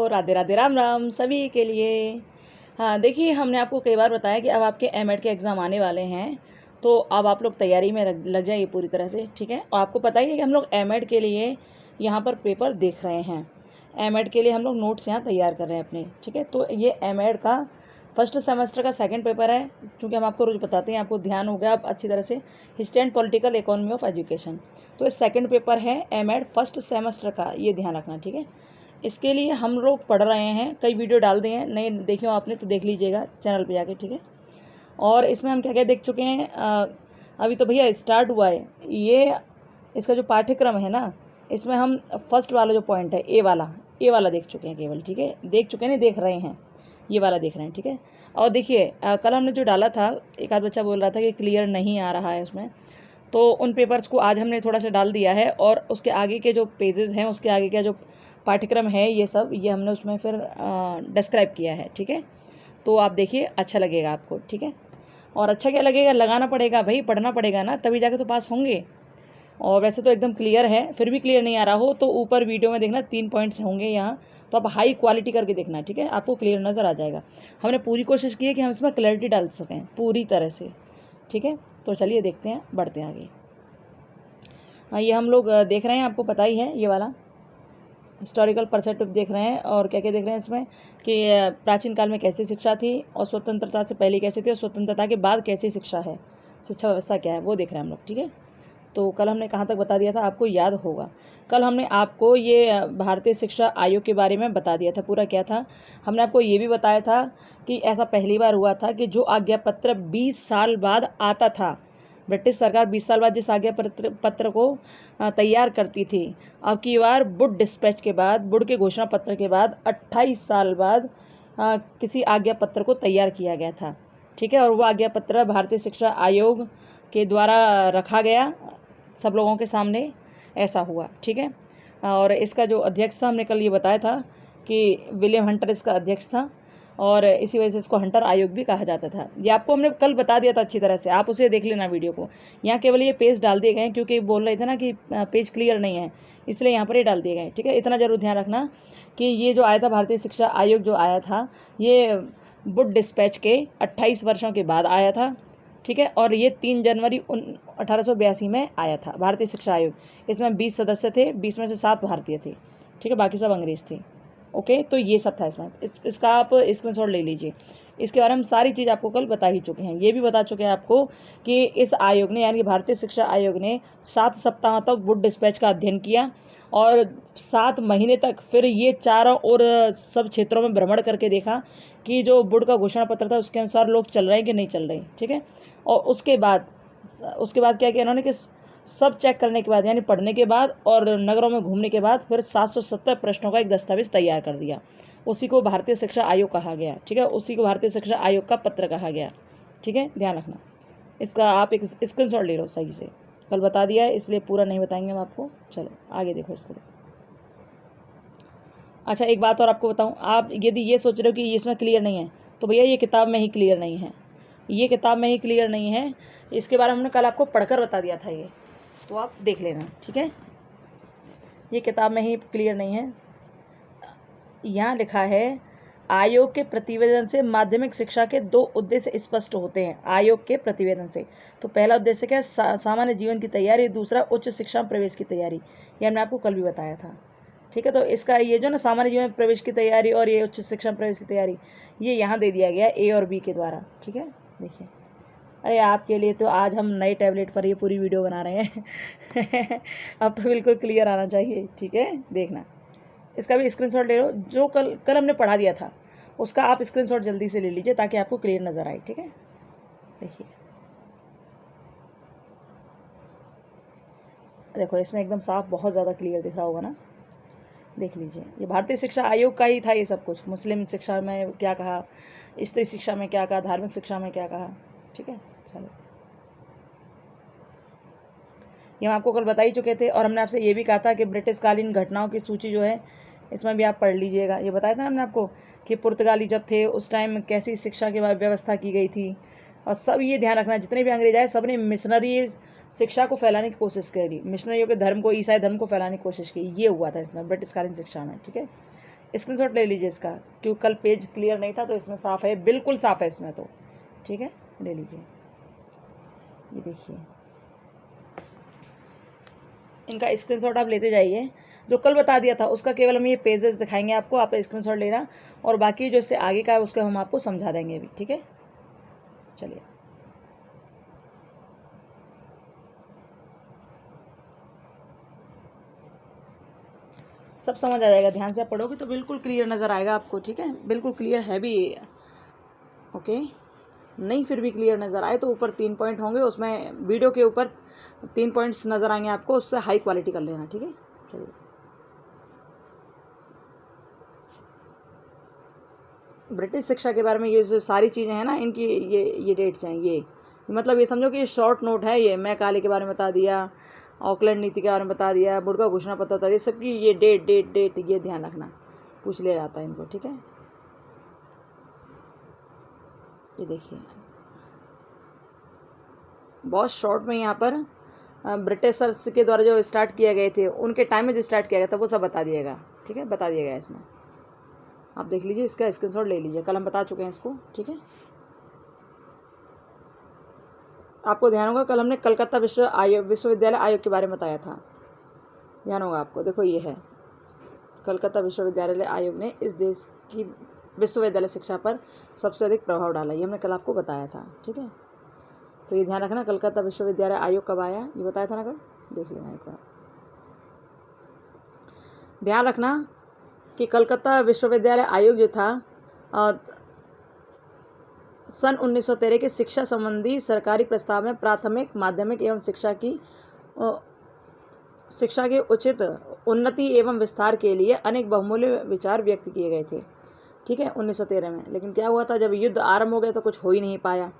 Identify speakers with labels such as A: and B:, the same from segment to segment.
A: सबको राधे राधे राम राम सभी के लिए। हाँ देखिए, हमने आपको कई बार बताया कि अब आपके एमएड के एग्ज़ाम आने वाले हैं, तो अब आप लोग तैयारी में लग जाइए पूरी तरह से, ठीक है। और आपको पता ही है कि हम लोग एमएड के लिए यहाँ पर पेपर देख रहे हैं, एमएड के लिए हम लोग नोट्स यहाँ तैयार कर रहे हैं अपने, ठीक है। तो ये एमएड का फर्स्ट सेमेस्टर का सेकंड पेपर है, क्योंकि हम आपको रोज़ बताते हैं, आपको ध्यान हो गया अब अच्छी तरह से, history and political economy of education. तो ये सेकंड पेपर है एमएड फर्स्ट सेमेस्टर का, ये ध्यान रखना, ठीक है। इसके लिए हम लोग पढ़ रहे हैं, कई वीडियो डाल दिए हैं, नहीं देखे हो आपने तो देख लीजिएगा चैनल पे जाके, ठीक है। और इसमें हम क्या क्या देख चुके हैं, अभी तो भैया स्टार्ट हुआ है ये, इसका जो पाठ्यक्रम है ना, इसमें हम फर्स्ट वाला जो पॉइंट है ए वाला देख चुके हैं केवल, ठीक है। देख चुके हैं, नहीं देख रहे हैं, ये वाला देख रहे हैं, ठीक है। और देखिए कल हमने जो डाला था, एक आध बच्चा बोल रहा था कि क्लियर नहीं आ रहा है उसमें, तो उन पेपर्स को आज हमने थोड़ा सा डाल दिया है, और उसके आगे के जो पेजेस हैं, उसके आगे का जो पाठ्यक्रम है, ये सब ये हमने उसमें फिर डिस्क्राइब किया है, ठीक है। तो आप देखिए, अच्छा लगेगा आपको, ठीक है। और अच्छा क्या लगेगा, लगाना पड़ेगा भाई, पढ़ना पड़ेगा ना, तभी जाके तो पास होंगे। और वैसे तो एकदम क्लियर है, फिर भी क्लियर नहीं आ रहा हो तो ऊपर वीडियो में देखना 3 पॉइंट्स होंगे यहाँ, तो आप हाई क्वालिटी करके देखना, ठीक है, आपको क्लियर नज़र आ जाएगा। हमने पूरी कोशिश की है कि हम इसमें क्लैरिटी डाल सकें पूरी तरह से, ठीक है। तो चलिए देखते हैं, बढ़ते हैं आगे। हाँ, ये हम लोग देख रहे हैं, आपको पता ही है, ये वाला हिस्टोरिकल परस्पेक्टिव देख रहे हैं। और क्या क्या देख रहे हैं इसमें कि प्राचीन काल में कैसी शिक्षा थी, और स्वतंत्रता से पहले कैसी थी, और स्वतंत्रता के बाद कैसी शिक्षा है, शिक्षा व्यवस्था क्या है, वो देख रहे हैं हम लोग, ठीक है। तो कल हमने कहाँ तक बता दिया था, आपको याद होगा। कल हमने आपको ये भारतीय शिक्षा आयोग के बारे में बता दिया था, पूरा क्या था। हमने आपको ये भी बताया था कि ऐसा पहली बार हुआ था कि जो आज्ञा पत्र 20 साल बाद आता था, ब्रिटिश सरकार 20 साल बाद जिस आज्ञा पत्र को तैयार करती थी, अब की बार वुड डिस्पैच के बाद, वुड के घोषणा पत्र के बाद 28 साल बाद किसी आज्ञा पत्र को तैयार किया गया था, ठीक है। और वह आज्ञा पत्र भारतीय शिक्षा आयोग के द्वारा रखा गया सब लोगों के सामने, ऐसा हुआ, ठीक है। और इसका जो अध्यक्ष था, हमने कल ये बताया था कि विलियम हंटर इसका अध्यक्ष था, और इसी वजह से इसको हंटर आयोग भी कहा जाता था। ये आपको हमने कल बता दिया था अच्छी तरह से, आप उसे देख लेना वीडियो को। यहाँ केवल ये पेज डाल दिए गए क्योंकि बोल रहे थे ना कि पेज क्लियर नहीं है, इसलिए यहाँ पर ये डाल दिए गए, ठीक है। इतना जरूर ध्यान रखना कि ये जो आया था भारतीय शिक्षा आयोग जो आया था, ये वुड डिस्पैच के 28 वर्षों के बाद आया था, ठीक है। और ये 3 जनवरी 1882 में आया था भारतीय शिक्षा आयोग। इसमें 20 सदस्य थे, 20 में से 7 भारतीय थे, ठीक है, बाकी सब अंग्रेज़ थे, ओके। तो ये सब था इसमें, इसका आप स्क्रीनशॉट ले लीजिए। इसके बारे में सारी चीज़ आपको कल बता ही चुके हैं। ये भी बता चुके हैं आपको कि इस आयोग ने, यानी कि भारतीय शिक्षा आयोग ने 7 सप्ताह तक वुड डिस्पैच का अध्ययन किया, और 7 महीने तक फिर ये चारों और सब क्षेत्रों में भ्रमण करके देखा कि जो वुड का घोषणा पत्र था उसके अनुसार लोग चल रहे हैं कि नहीं चल रहे, ठीक है। और उसके बाद क्या किया इन्होंने कि सब चेक करने के बाद, यानी पढ़ने के बाद और नगरों में घूमने के बाद, फिर 770 प्रश्नों का एक दस्तावेज तैयार कर दिया। उसी को भारतीय शिक्षा आयोग कहा गया, ठीक है, उसी को भारतीय शिक्षा आयोग का पत्र कहा गया, ठीक है। ध्यान रखना, इसका आप एक स्क्रीनशॉट ले लो सही से, कल बता दिया है इसलिए पूरा नहीं बताएंगे हम आपको। चलो आगे देखो इसको। अच्छा, एक बात और आपको बताऊँ, आप यदि ये सोच रहे हो कि इसमें क्लियर नहीं है, तो भैया ये किताब में ही क्लियर नहीं है, ये किताब में ही क्लियर नहीं है। इसके बारे में हमने कल आपको पढ़कर बता दिया था, ये तो आप देख लेना, ठीक है। ये किताब में ही क्लियर नहीं है। यहाँ लिखा है, आयोग के प्रतिवेदन से माध्यमिक शिक्षा के 2 उद्देश्य स्पष्ट होते हैं। आयोग के प्रतिवेदन से तो पहला उद्देश्य क्या है, सामान्य जीवन की तैयारी, दूसरा उच्च शिक्षा में प्रवेश की तैयारी। ये हमने आपको कल भी बताया था, ठीक है। तो इसका ये जो ना सामान्य जीवन में प्रवेश की तैयारी और ये उच्च शिक्षा में प्रवेश की तैयारी, ये यहाँ दे दिया गया ए और बी के द्वारा, ठीक है। देखिए, अरे आपके लिए तो आज हम नए टैबलेट पर ये पूरी वीडियो बना रहे हैं अब तो बिल्कुल क्लियर आना चाहिए, ठीक है। देखना, इसका भी स्क्रीनशॉट ले लो, जो कल हमने पढ़ा दिया था उसका आप स्क्रीनशॉट जल्दी से ले लीजिए ताकि आपको क्लियर नज़र आए, ठीक है। देखिए, देखो इसमें एकदम साफ, बहुत ज़्यादा क्लियर दिख रहा होगा ना, देख लीजिए। ये भारतीय शिक्षा आयोग का ही था ये सब कुछ। मुस्लिम शिक्षा में क्या कहा, स्त्री शिक्षा में क्या कहा, धार्मिक शिक्षा में क्या कहा, ठीक है। चलो, ये हम आपको कल बता ही चुके थे, और हमने आपसे ये भी कहा था कि ब्रिटिश कालीन घटनाओं की सूची जो है इसमें भी आप पढ़ लीजिएगा। ये बताया था हमने आपको कि पुर्तगाली जब थे उस टाइम कैसी शिक्षा की व्यवस्था की गई थी, और सब ये ध्यान रखना, जितने भी अंग्रेज आए सब ने मिशनरी शिक्षा को फैलाने की कोशिश करी, मिशनरियों के धर्म को, ईसाई धर्म को फैलाने की कोशिश की। ये हुआ था इसमें ब्रिटिश कालीन शिक्षा में, ठीक है। स्क्रीनशॉट ले लीजिए इसका, क्योंकि कल पेज क्लियर नहीं था तो इसमें साफ़ है, बिल्कुल साफ़ है इसमें तो, ठीक है, ले लीजिए। ये देखिए, इनका स्क्रीनशॉट आप लेते जाइए। जो कल बता दिया था उसका केवल हम ये पेजेस दिखाएंगे आपको, आप स्क्रीनशॉट लेना, और बाकी जो इससे आगे का है उसको हम आपको समझा देंगे अभी, ठीक है। चलिए, सब समझ आ जाएगा, ध्यान से आप पढ़ोगे तो बिल्कुल क्लियर नज़र आएगा आपको, ठीक है, बिल्कुल क्लियर है भी। ओके, नहीं फिर भी क्लियर नज़र आए तो ऊपर 3 पॉइंट होंगे, उसमें वीडियो के ऊपर 3 पॉइंट्स नज़र आएंगे आपको, उससे हाई क्वालिटी कर लेना, ठीक है। चलिए, ब्रिटिश शिक्षा के बारे में ये जो सारी चीज़ें हैं ना, इनकी ये डेट्स हैं, ये मतलब ये समझो कि ये शॉर्ट नोट है, ये मैं काले के बारे में बता दिया, ऑकलैंड नीति के बारे में बता दिया, बुड़का घोषणा पत्र बता दिया, सबकी ये डेट ये ध्यान रखना, पूछ लिया जाता है इनको, ठीक है। ये देखिए, बहुत शॉर्ट में यहाँ पर ब्रिटिशर्स के द्वारा जो स्टार्ट किए गए थे, उनके टाइम में जो स्टार्ट किया गया था वो सब बता दिएगा, ठीक है, बता दिया गया इसमें, आप देख लीजिए, इसका स्क्रीनशॉट ले लीजिए, कल हम बता चुके हैं इसको, ठीक है। आपको ध्यान होगा कल हमने कलकत्ता विश्वविद्यालय आयोग के बारे में बताया था, ध्यान होगा आपको। देखो ये है, कलकत्ता विश्वविद्यालय आयोग ने इस देश की विश्वविद्यालय शिक्षा पर सबसे अधिक प्रभाव डाला, ये हमने कल आपको बताया था, ठीक है। तो ये ध्यान रखना, कलकत्ता विश्वविद्यालय आयोग कब आया ये बताया था ना कल, देख लेना एक बार। ध्यान रखना कि कलकत्ता विश्वविद्यालय आयोग जो था सन 1913 के शिक्षा संबंधी सरकारी प्रस्ताव में प्राथमिक, माध्यमिक एवं शिक्षा के उचित उन्नति एवं विस्तार के लिए अनेक बहुमूल्य विचार व्यक्त किए गए थे, ठीक है, 1913 में। लेकिन क्या हुआ था, जब युद्ध आरंभ हो गया तो कुछ हो ही नहीं पाया,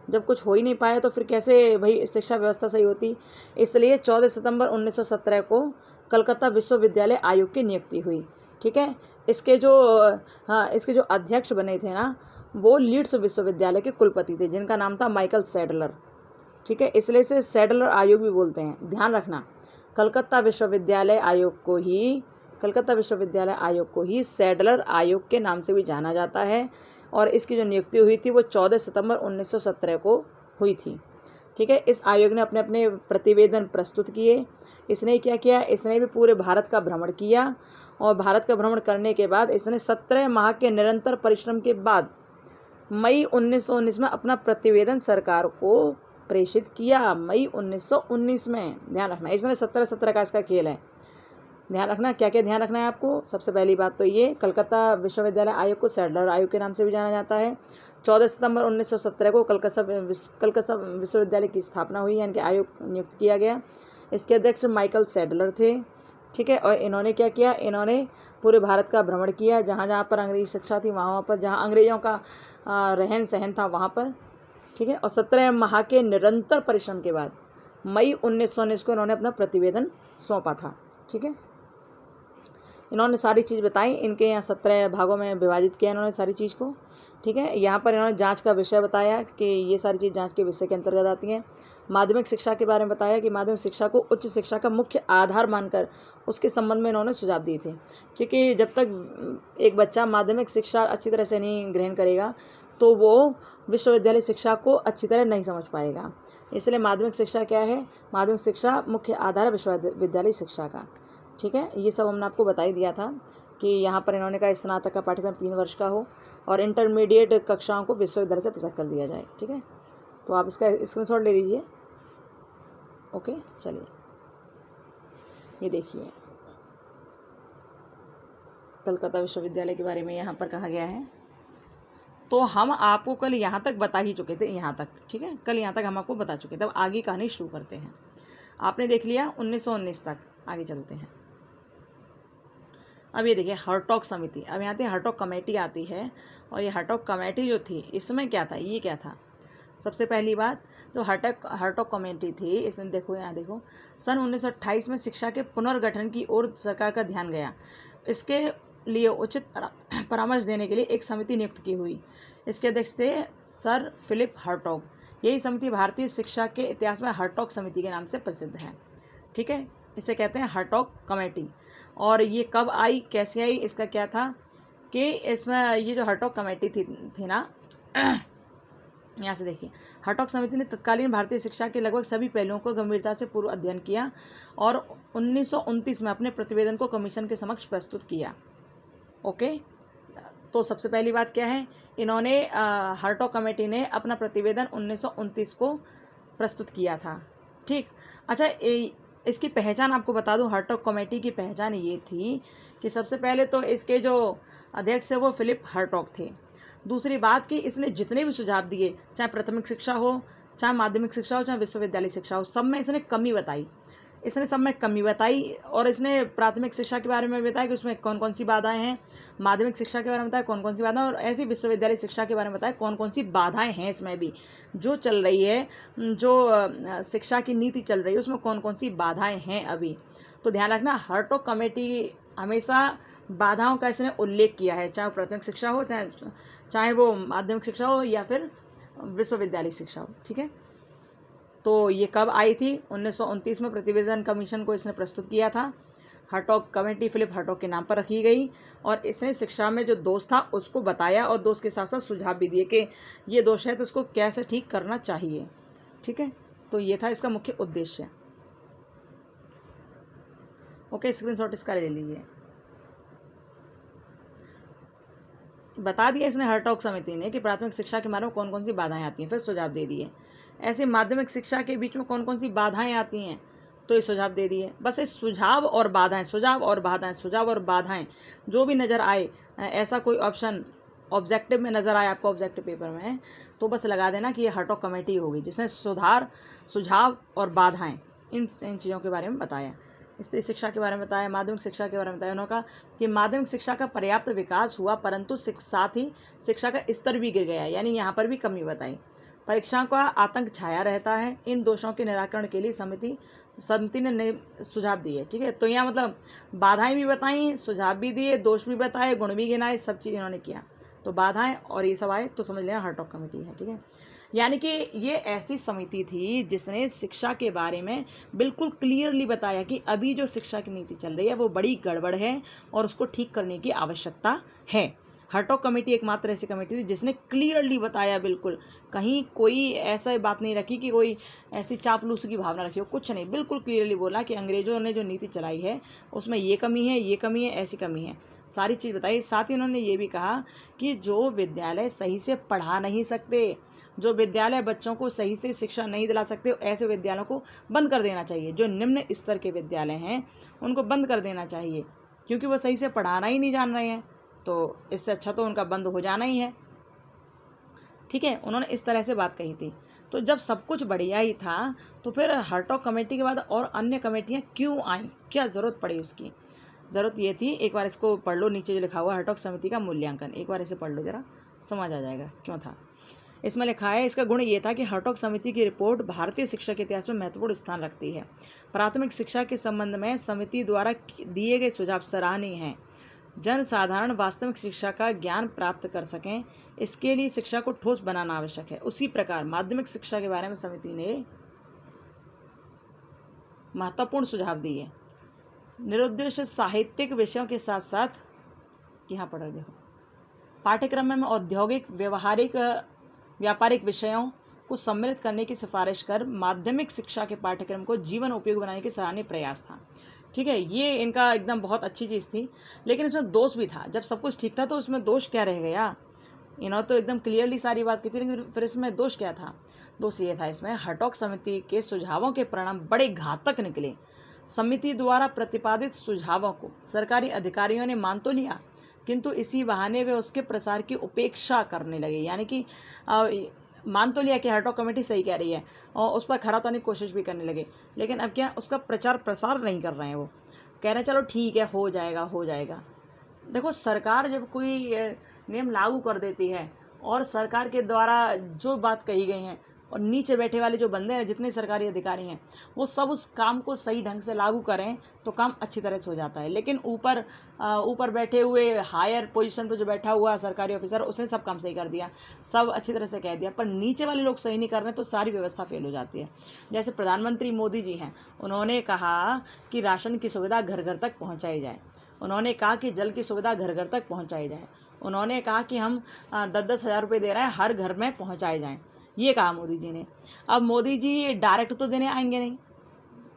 A: जब कुछ हो ही नहीं पाया तो फिर कैसे भाई शिक्षा व्यवस्था सही होती। इसलिए 14 सितंबर 1917 को कलकत्ता विश्वविद्यालय आयोग की नियुक्ति हुई, ठीक है। इसके जो अध्यक्ष बने थे ना, वो लीड्स विश्वविद्यालय के कुलपति थे, जिनका नाम था माइकल सैडलर, ठीक है, इसलिए इसे सैडलर आयोग भी बोलते हैं। ध्यान रखना, कलकत्ता विश्वविद्यालय आयोग को ही सैडलर आयोग के नाम से भी जाना जाता है, और इसकी जो नियुक्ति हुई थी वो 14 सितंबर 1917 को हुई थी, ठीक है। इस आयोग ने अपने अपने प्रतिवेदन प्रस्तुत किए। इसने क्या किया, इसने भी पूरे भारत का भ्रमण किया, और भारत का भ्रमण करने के बाद इसने 17 माह के निरंतर परिश्रम के बाद मई 1919 में अपना प्रतिवेदन सरकार को प्रेषित किया, मई 1919 में। ध्यान रखना, इसमें 17 का इसका खेल है, ध्यान रखना। क्या क्या ध्यान रखना है आपको, सबसे पहली बात तो ये, कलकत्ता विश्वविद्यालय आयोग को सैडलर आयोग के नाम से भी जाना जाता है। 14 सितंबर 1917 को कलकत्ता विश्वविद्यालय की स्थापना हुई, यानी कि आयोग नियुक्त किया गया। इसके अध्यक्ष माइकल सैडलर थे, ठीक है। और इन्होंने क्या किया, इन्होंने पूरे भारत का भ्रमण किया, जहाँ जहाँ पर अंग्रेजी शिक्षा थी वहाँ पर, जहाँ अंग्रेजों का रहन सहन था वहाँ पर, ठीक है। और 17 माह के निरंतर परिश्रम के बाद मई 1919 को इन्होंने अपना प्रतिवेदन सौंपा था, ठीक है। इन्होंने सारी चीज़ बताई, इनके यहाँ 17 भागों में विभाजित किया इन्होंने सारी चीज़ को, ठीक है। यहाँ पर इन्होंने जांच का विषय बताया कि ये सारी चीज़ जांच के विषय के अंतर्गत आती हैं। माध्यमिक शिक्षा के बारे में बताया कि माध्यमिक शिक्षा को उच्च शिक्षा का मुख्य आधार मानकर उसके संबंध में इन्होंने सुझाव दिए थे, क्योंकि जब तक एक बच्चा माध्यमिक शिक्षा अच्छी तरह से नहीं ग्रहण करेगा तो वो विश्वविद्यालय शिक्षा को अच्छी तरह नहीं समझ पाएगा। इसलिए माध्यमिक शिक्षा क्या है, माध्यमिक शिक्षा मुख्य आधार है विश्वविद्यालय शिक्षा का, ठीक है। ये सब हमने आपको बता ही दिया था कि यहाँ पर इन्होंने कहा स्नातक का पाठ्यक्रम 3 वर्ष का हो और इंटरमीडिएट कक्षाओं को विश्वविद्यालय से पृथक कर दिया जाए, ठीक है। तो आप इसका स्क्रीनशॉट ले लीजिए, ओके। चलिए, ये देखिए कलकत्ता विश्वविद्यालय के बारे में यहाँ पर कहा गया है। तो हम आपको कल यहाँ तक बता ही चुके थे, यहाँ तक, ठीक है, कल यहाँ तक हम आपको बता चुके थे। अब आगे कहानी शुरू करते हैं। आपने देख लिया 1919 तक, आगे चलते हैं। अब ये देखिए हर्टॉग समिति, अब यहाँ पे हर्टॉग कमेटी आती है, और ये हर्टॉग कमेटी जो थी इसमें क्या था, ये क्या था, सबसे पहली बात जो हर्टॉग कमेटी थी, इसमें देखो, यहाँ देखो, सन 1928 में शिक्षा के पुनर्गठन की ओर सरकार का ध्यान गया। इसके लिए उचित परामर्श देने के लिए एक समिति नियुक्त की हुई। इसके अध्यक्ष थे सर फिलिप हर्टॉग। यही समिति भारतीय शिक्षा के इतिहास में हर्टॉग समिति के नाम से प्रसिद्ध है, ठीक है। इसे कहते हैं हर्टॉग कमेटी। और ये कब आई, कैसे आई, इसका क्या था कि इसमें ये जो हर्टॉग कमेटी थी ना, यहाँ से देखिए, हर्टॉग समिति ने तत्कालीन भारतीय शिक्षा के लगभग सभी पहलुओं को गंभीरता से पूर्व अध्ययन किया और 1929 में अपने प्रतिवेदन को कमीशन के समक्ष प्रस्तुत किया। ओके, तो सबसे पहली बात क्या है, इन्होंने हर्टॉग कमेटी ने अपना प्रतिवेदन 1929 को प्रस्तुत किया था। ठीक, अच्छा, इसकी पहचान आपको बता दूं, हर्टॉग कमेटी की पहचान ये थी कि सबसे पहले तो इसके जो अध्यक्ष है वो फिलिप हर्टॉग थे। दूसरी बात कि इसने जितने भी सुझाव दिए, चाहे प्राथमिक शिक्षा हो, चाहे माध्यमिक शिक्षा हो, चाहे विश्वविद्यालय शिक्षा हो, सब में इसने कमी बताई। और इसने प्राथमिक शिक्षा के बारे में बताया कि उसमें कौन कौन सी बाधाएं हैं, माध्यमिक शिक्षा के बारे में बताया कौन कौन सी बाधाएं, और ऐसी विश्वविद्यालय शिक्षा के बारे में बताया कौन कौन सी बाधाएं हैं इसमें भी जो चल रही है, जो शिक्षा की नीति चल रही है उसमें कौन कौन सी बाधाएं हैं अभी। तो ध्यान रखना, हर्टॉग कमेटी हमेशा बाधाओं का इसने उल्लेख किया है, चाहे प्राथमिक शिक्षा हो, चाहे वो माध्यमिक शिक्षा हो या फिर विश्वविद्यालय शिक्षा हो। ठीक है, तो ये कब आई थी, 1929 में प्रतिवेदन कमीशन को इसने प्रस्तुत किया था। हर्टॉग कमेटी फिलिप हर्टॉग के नाम पर रखी गई और इसने शिक्षा में जो दोष था उसको बताया और दोष के साथ साथ सुझाव भी दिए कि ये दोष है तो उसको कैसे ठीक करना चाहिए। ठीक है, तो ये था इसका मुख्य उद्देश्य। ओके, स्क्रीनशॉट इसका ले लीजिए। बता दिया इसने हर्टॉग समिति ने कि प्राथमिक शिक्षा के बारे में कौन कौन सी बाधाएं आती हैं, फिर सुझाव दे दिए। ऐसे माध्यमिक शिक्षा के बीच में कौन कौन सी बाधाएं आती हैं, तो ये सुझाव दे दिए। बस इस सुझाव और बाधाएं जो भी नज़र आए, ऐसा कोई ऑप्शन ऑब्जेक्टिव में नज़र आए आपको, ऑब्जेक्टिव पेपर में, तो बस लगा देना कि ये हर्टॉग कमेटी होगी जिसने सुझाव और बाधाएं इन चीज़ों के बारे में बताया। स्त्री शिक्षा के बारे में बताया, माध्यमिक शिक्षा के बारे में बताया। उन्होंने कहा कि माध्यमिक शिक्षा का पर्याप्त विकास हुआ परंतु साथ ही शिक्षा का स्तर भी गिर गया, यानी यहाँ पर भी कमी बताई। परीक्षाओं का आतंक छाया रहता है। इन दोषों के निराकरण के लिए समिति ने सुझाव दिए। ठीक है, तो यहाँ मतलब बाधाएं भी बताई, सुझाव भी दिए, दोष भी बताए, गुण भी गिनाए, सब चीज़ इन्होंने किया। तो बाधाएं और ये सब आए तो समझ लेना हर्टॉग कमेटी है। ठीक है, यानी कि ये ऐसी समिति थी जिसने शिक्षा के बारे में बिल्कुल क्लियरली बताया कि अभी जो शिक्षा की नीति चल रही है वो बड़ी गड़बड़ है और उसको ठीक करने की आवश्यकता है। हर्टॉग कमेटी एकमात्र ऐसी कमेटी थी जिसने क्लियरली बताया, बिल्कुल कहीं कोई ऐसा बात नहीं रखी कि कोई ऐसी चापलूसी की भावना रखी हो, कुछ नहीं, बिल्कुल क्लियरली बोला कि अंग्रेज़ों ने जो नीति चलाई है उसमें ये कमी है, ऐसी कमी है, सारी चीज़ बताई। साथ ही उन्होंने ये भी कहा कि जो विद्यालय सही से पढ़ा नहीं सकते, जो विद्यालय बच्चों को सही से शिक्षा नहीं दिला सकते, ऐसे विद्यालयों को बंद कर देना चाहिए। जो निम्न स्तर के विद्यालय हैं उनको बंद कर देना चाहिए क्योंकि वो सही से पढ़ाना ही नहीं जान रहे हैं, तो इससे अच्छा तो उनका बंद हो जाना ही है। ठीक है, उन्होंने इस तरह से बात कही थी। तो जब सब कुछ बढ़िया ही था तो फिर हर्टॉग कमेटी के बाद और अन्य कमेटियाँ क्यों आईं, क्या ज़रूरत पड़ी उसकी? ज़रूरत ये थी, एक बार इसको पढ़ लो, नीचे जो लिखा हुआ हर्टॉग समिति का मूल्यांकन, एक बार इसे पढ़ लो जरा, समझ आ जाएगा क्यों था। इसमें लिखा है, इसका गुण ये था कि हर्टॉग समिति की रिपोर्ट भारतीय शिक्षा के इतिहास में महत्वपूर्ण स्थान रखती है। प्राथमिक शिक्षा के संबंध में समिति द्वारा दिए गए सुझाव सराहनीय हैं। जन साधारण वास्तविक शिक्षा का ज्ञान प्राप्त कर सकें, इसके लिए शिक्षा को ठोस बनाना आवश्यक है। उसी प्रकार माध्यमिक शिक्षा के बारे में समिति ने महत्वपूर्ण सुझाव दिए। निरुद्देश्य साहित्यिक विषयों के साथ साथ, यहाँ पढ़ो देखो, पाठ्यक्रम में औद्योगिक व्यापारिक विषयों को सम्मिलित करने की सिफारिश कर माध्यमिक शिक्षा के पाठ्यक्रम को जीवन उपयोगी बनाने की सराहनीय प्रयास था। ठीक है, ये इनका एकदम बहुत अच्छी चीज़ थी, लेकिन इसमें दोष भी था। जब सब कुछ ठीक था तो उसमें दोष क्या रह गया? इन्होंने तो एकदम क्लियरली सारी बात की थी, लेकिन फिर इसमें दोष क्या था? दोष ये था इसमें, हर्टॉग समिति के सुझावों के परिणाम बड़े घातक निकले। समिति द्वारा प्रतिपादित सुझावों को सरकारी अधिकारियों ने मान तो लिया, किंतु इसी बहाने वे उसके प्रसार की उपेक्षा करने लगे। यानी कि मान तो लिया कि हर्टॉग कमेटी सही कह रही है और उस पर खरा उतरने की कोशिश भी करने लगे, लेकिन अब क्या, उसका प्रचार प्रसार नहीं कर रहे हैं। वो कह रहे हैं चलो ठीक है, हो जाएगा। देखो, सरकार जब कोई नियम लागू कर देती है और सरकार के द्वारा जो बात कही गई हैं और नीचे बैठे वाले जो बंदे हैं, जितने सरकारी अधिकारी हैं, वो सब उस काम को सही ढंग से लागू करें तो काम अच्छी तरह से हो जाता है। लेकिन ऊपर बैठे हुए हायर पोजीशन पर जो बैठा हुआ सरकारी ऑफिसर, उसने सब काम सही कर दिया, सब अच्छी तरह से कह दिया, पर नीचे वाले लोग सही नहीं कर रहे तो सारी व्यवस्था फेल हो जाती है। जैसे प्रधानमंत्री मोदी जी हैं, उन्होंने कहा कि राशन की सुविधा घर घर तक पहुँचाई जाए, उन्होंने कहा कि जल की सुविधा घर घर तक पहुँचाई जाए, उन्होंने कहा कि हम 10-10 हज़ार रुपये दे रहे हैं, हर घर में पहुँचाए जाएँ, ये कहा मोदी जी ने। अब मोदी जी डायरेक्ट तो देने आएंगे नहीं,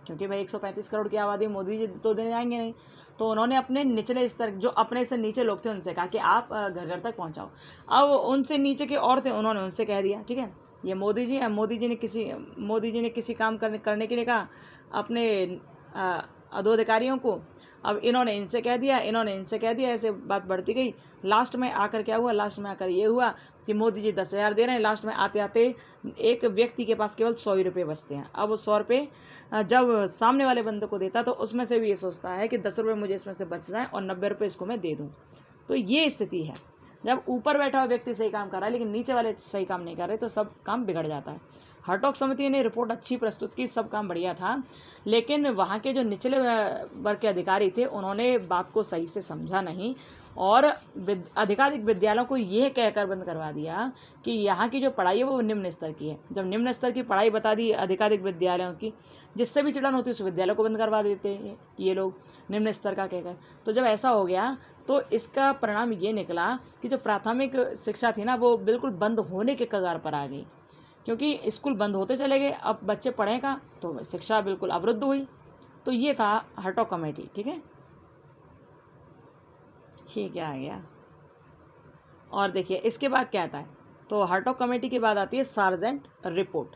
A: क्योंकि भाई 135 करोड़ की आबादी, मोदी जी तो देने आएंगे नहीं। तो उन्होंने अपने निचले स्तर, जो अपने से नीचे लोग थे, उनसे कहा कि आप घर घर तक पहुँचाओ। अब उनसे नीचे के और थे, उन्होंने उनसे कह दिया, ठीक है, ये मोदी जी हैं, मोदी जी ने किसी काम करने के लिए कहा अपने अधोधिकारियों को। अब इन्होंने इनसे कह दिया, इन्होंने इनसे कह दिया, ऐसे बात बढ़ती गई। लास्ट में आकर क्या हुआ, लास्ट में आकर ये हुआ कि मोदी जी 10,000 दे रहे हैं, लास्ट में आते आते एक व्यक्ति के पास केवल 100 ही रुपये बचते हैं। अब वो 100 रुपये जब सामने वाले बंदे को देता तो उसमें से भी ये सोचता है कि 10 रुपये मुझे इसमें से बच जाएँ और 90 रुपये इसको मैं दे दूँ। तो ये स्थिति है, जब ऊपर बैठा हुआ व्यक्ति सही काम कर रहा है लेकिन नीचे वाले सही काम नहीं कर रहे तो सब काम बिगड़ जाता है। हरटॉक समिति ने रिपोर्ट अच्छी प्रस्तुत की, सब काम बढ़िया था, लेकिन वहाँ के जो निचले वर्ग के अधिकारी थे, उन्होंने बात को सही से समझा नहीं और अधिकाधिक विद्यालयों को यह कहकर बंद करवा दिया कि यहाँ की जो पढ़ाई है वो निम्न स्तर की है। जब निम्न स्तर की पढ़ाई बता दी अधिकाधिक विद्यालयों की, जिससे भी चिड़न होती है उस विद्यालय को बंद करवा देते हैं ये लोग निम्न स्तर का कहकर। तो जब ऐसा हो गया तो इसका परिणाम ये निकला कि जो प्राथमिक शिक्षा थी ना, वो बिल्कुल बंद होने के कगार पर आ गई, क्योंकि स्कूल बंद होते चले गए, अब बच्चे पढ़ें कहाँ, तो शिक्षा बिल्कुल अवरुद्ध हुई। तो ये था हरटॉक कमेटी, ठीक है। ये क्या आ गया, और देखिए इसके बाद क्या आता है, तो हरटॉक कमेटी के बाद आती है सार्जेंट रिपोर्ट,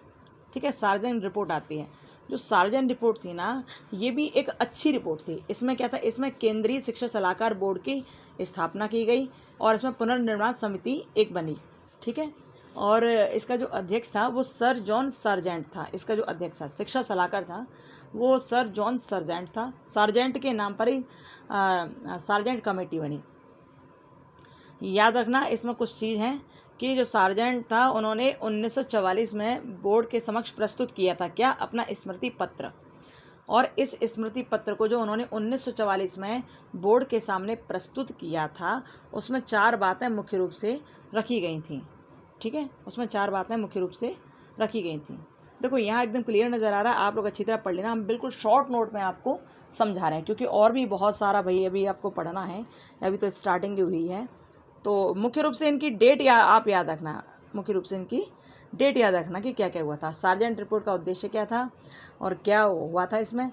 A: ठीक है। सार्जेंट रिपोर्ट आती है। जो सार्जेंट रिपोर्ट थी ना, ये भी एक अच्छी रिपोर्ट थी। इसमें क्या था, इसमें केंद्रीय शिक्षा सलाहकार बोर्ड की स्थापना की गई और इसमें पुनर्निर्माण समिति एक बनी, ठीक है। और इसका जो अध्यक्ष था वो सर जॉन सार्जेंट था। इसका जो अध्यक्ष था, शिक्षा सलाहकार था, वो सर जॉन सार्जेंट था। सार्जेंट के नाम पर ही सार्जेंट कमेटी बनी। याद रखना इसमें कुछ चीज़ हैं कि जो सार्जेंट था उन्होंने 1944 में बोर्ड के समक्ष प्रस्तुत किया था क्या, अपना स्मृति पत्र। और इस स्मृति पत्र को जो उन्होंने 1944 में बोर्ड के सामने प्रस्तुत किया था, उसमें 4 बातें मुख्य रूप से रखी गई थीं, ठीक है। उसमें 4 बातें मुख्य रूप से रखी गई थीं। देखो यहाँ एकदम क्लियर नज़र आ रहा है, आप लोग अच्छी तरह पढ़ लेना। हम बिल्कुल शॉर्ट नोट में आपको समझा रहे हैं, क्योंकि और भी बहुत सारा भाई अभी आपको पढ़ना है, अभी तो स्टार्टिंग ही हुई है। तो मुख्य रूप से इनकी डेट आप याद रखना, मुख्य रूप से इनकी डेट याद रखना कि क्या क्या हुआ था। सार्जेंट रिपोर्ट का उद्देश्य क्या था और क्या हुआ था इसमें,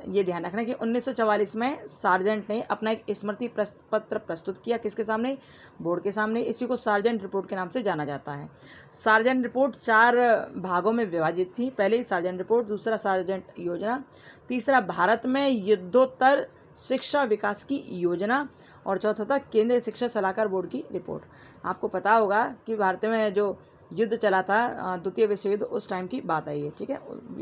A: ये ध्यान रखना कि 1944 में सार्जेंट ने अपना एक स्मृति पत्र प्रस्तुत किया, किसके सामने, बोर्ड के सामने। इसी को सार्जेंट रिपोर्ट के नाम से जाना जाता है। सार्जेंट रिपोर्ट 4 भागों में विभाजित थी। पहले सार्जेंट रिपोर्ट, दूसरा सार्जेंट योजना, तीसरा भारत में युद्धोत्तर शिक्षा विकास की योजना, और चौथा था केंद्रीय शिक्षा सलाहकार बोर्ड की रिपोर्ट। आपको पता होगा कि भारत में जो युद्ध चला था, द्वितीय विश्व युद्ध, उस टाइम की बात है ये, ठीक है।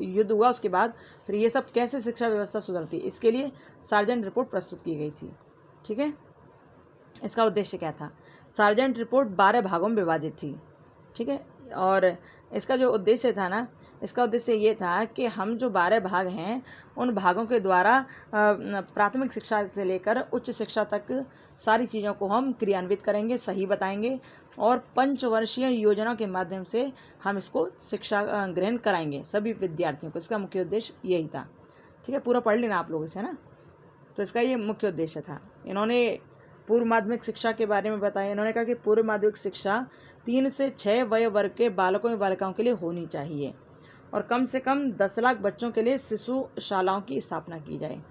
A: युद्ध हुआ, उसके बाद फिर ये सब कैसे शिक्षा व्यवस्था सुधरती, इसके लिए सार्जेंट रिपोर्ट प्रस्तुत की गई थी, ठीक है। इसका उद्देश्य क्या था, सार्जेंट रिपोर्ट 12 भागों में विभाजित थी, ठीक है। और इसका जो उद्देश्य था ना, इसका उद्देश्य ये था कि हम जो 12 भाग हैं, उन भागों के द्वारा प्राथमिक शिक्षा से लेकर उच्च शिक्षा तक सारी चीज़ों को हम क्रियान्वित करेंगे, सही बताएंगे, और पंचवर्षीय योजना के माध्यम से हम इसको शिक्षा ग्रहण कराएंगे सभी विद्यार्थियों को। इसका मुख्य उद्देश्य यही था, ठीक है। पूरा पढ़ लेना आप लोगों से, है ना। तो इसका ये मुख्य उद्देश्य था। इन्होंने पूर्व माध्यमिक शिक्षा के बारे में बताया। इन्होंने कहा कि पूर्व माध्यमिक शिक्षा 3 से 6 वय वर्ग के बालकों एवं बालिकाओं के लिए होनी चाहिए और कम से कम 10 लाख बच्चों के लिए शिशु शालाओं की स्थापना की जाए।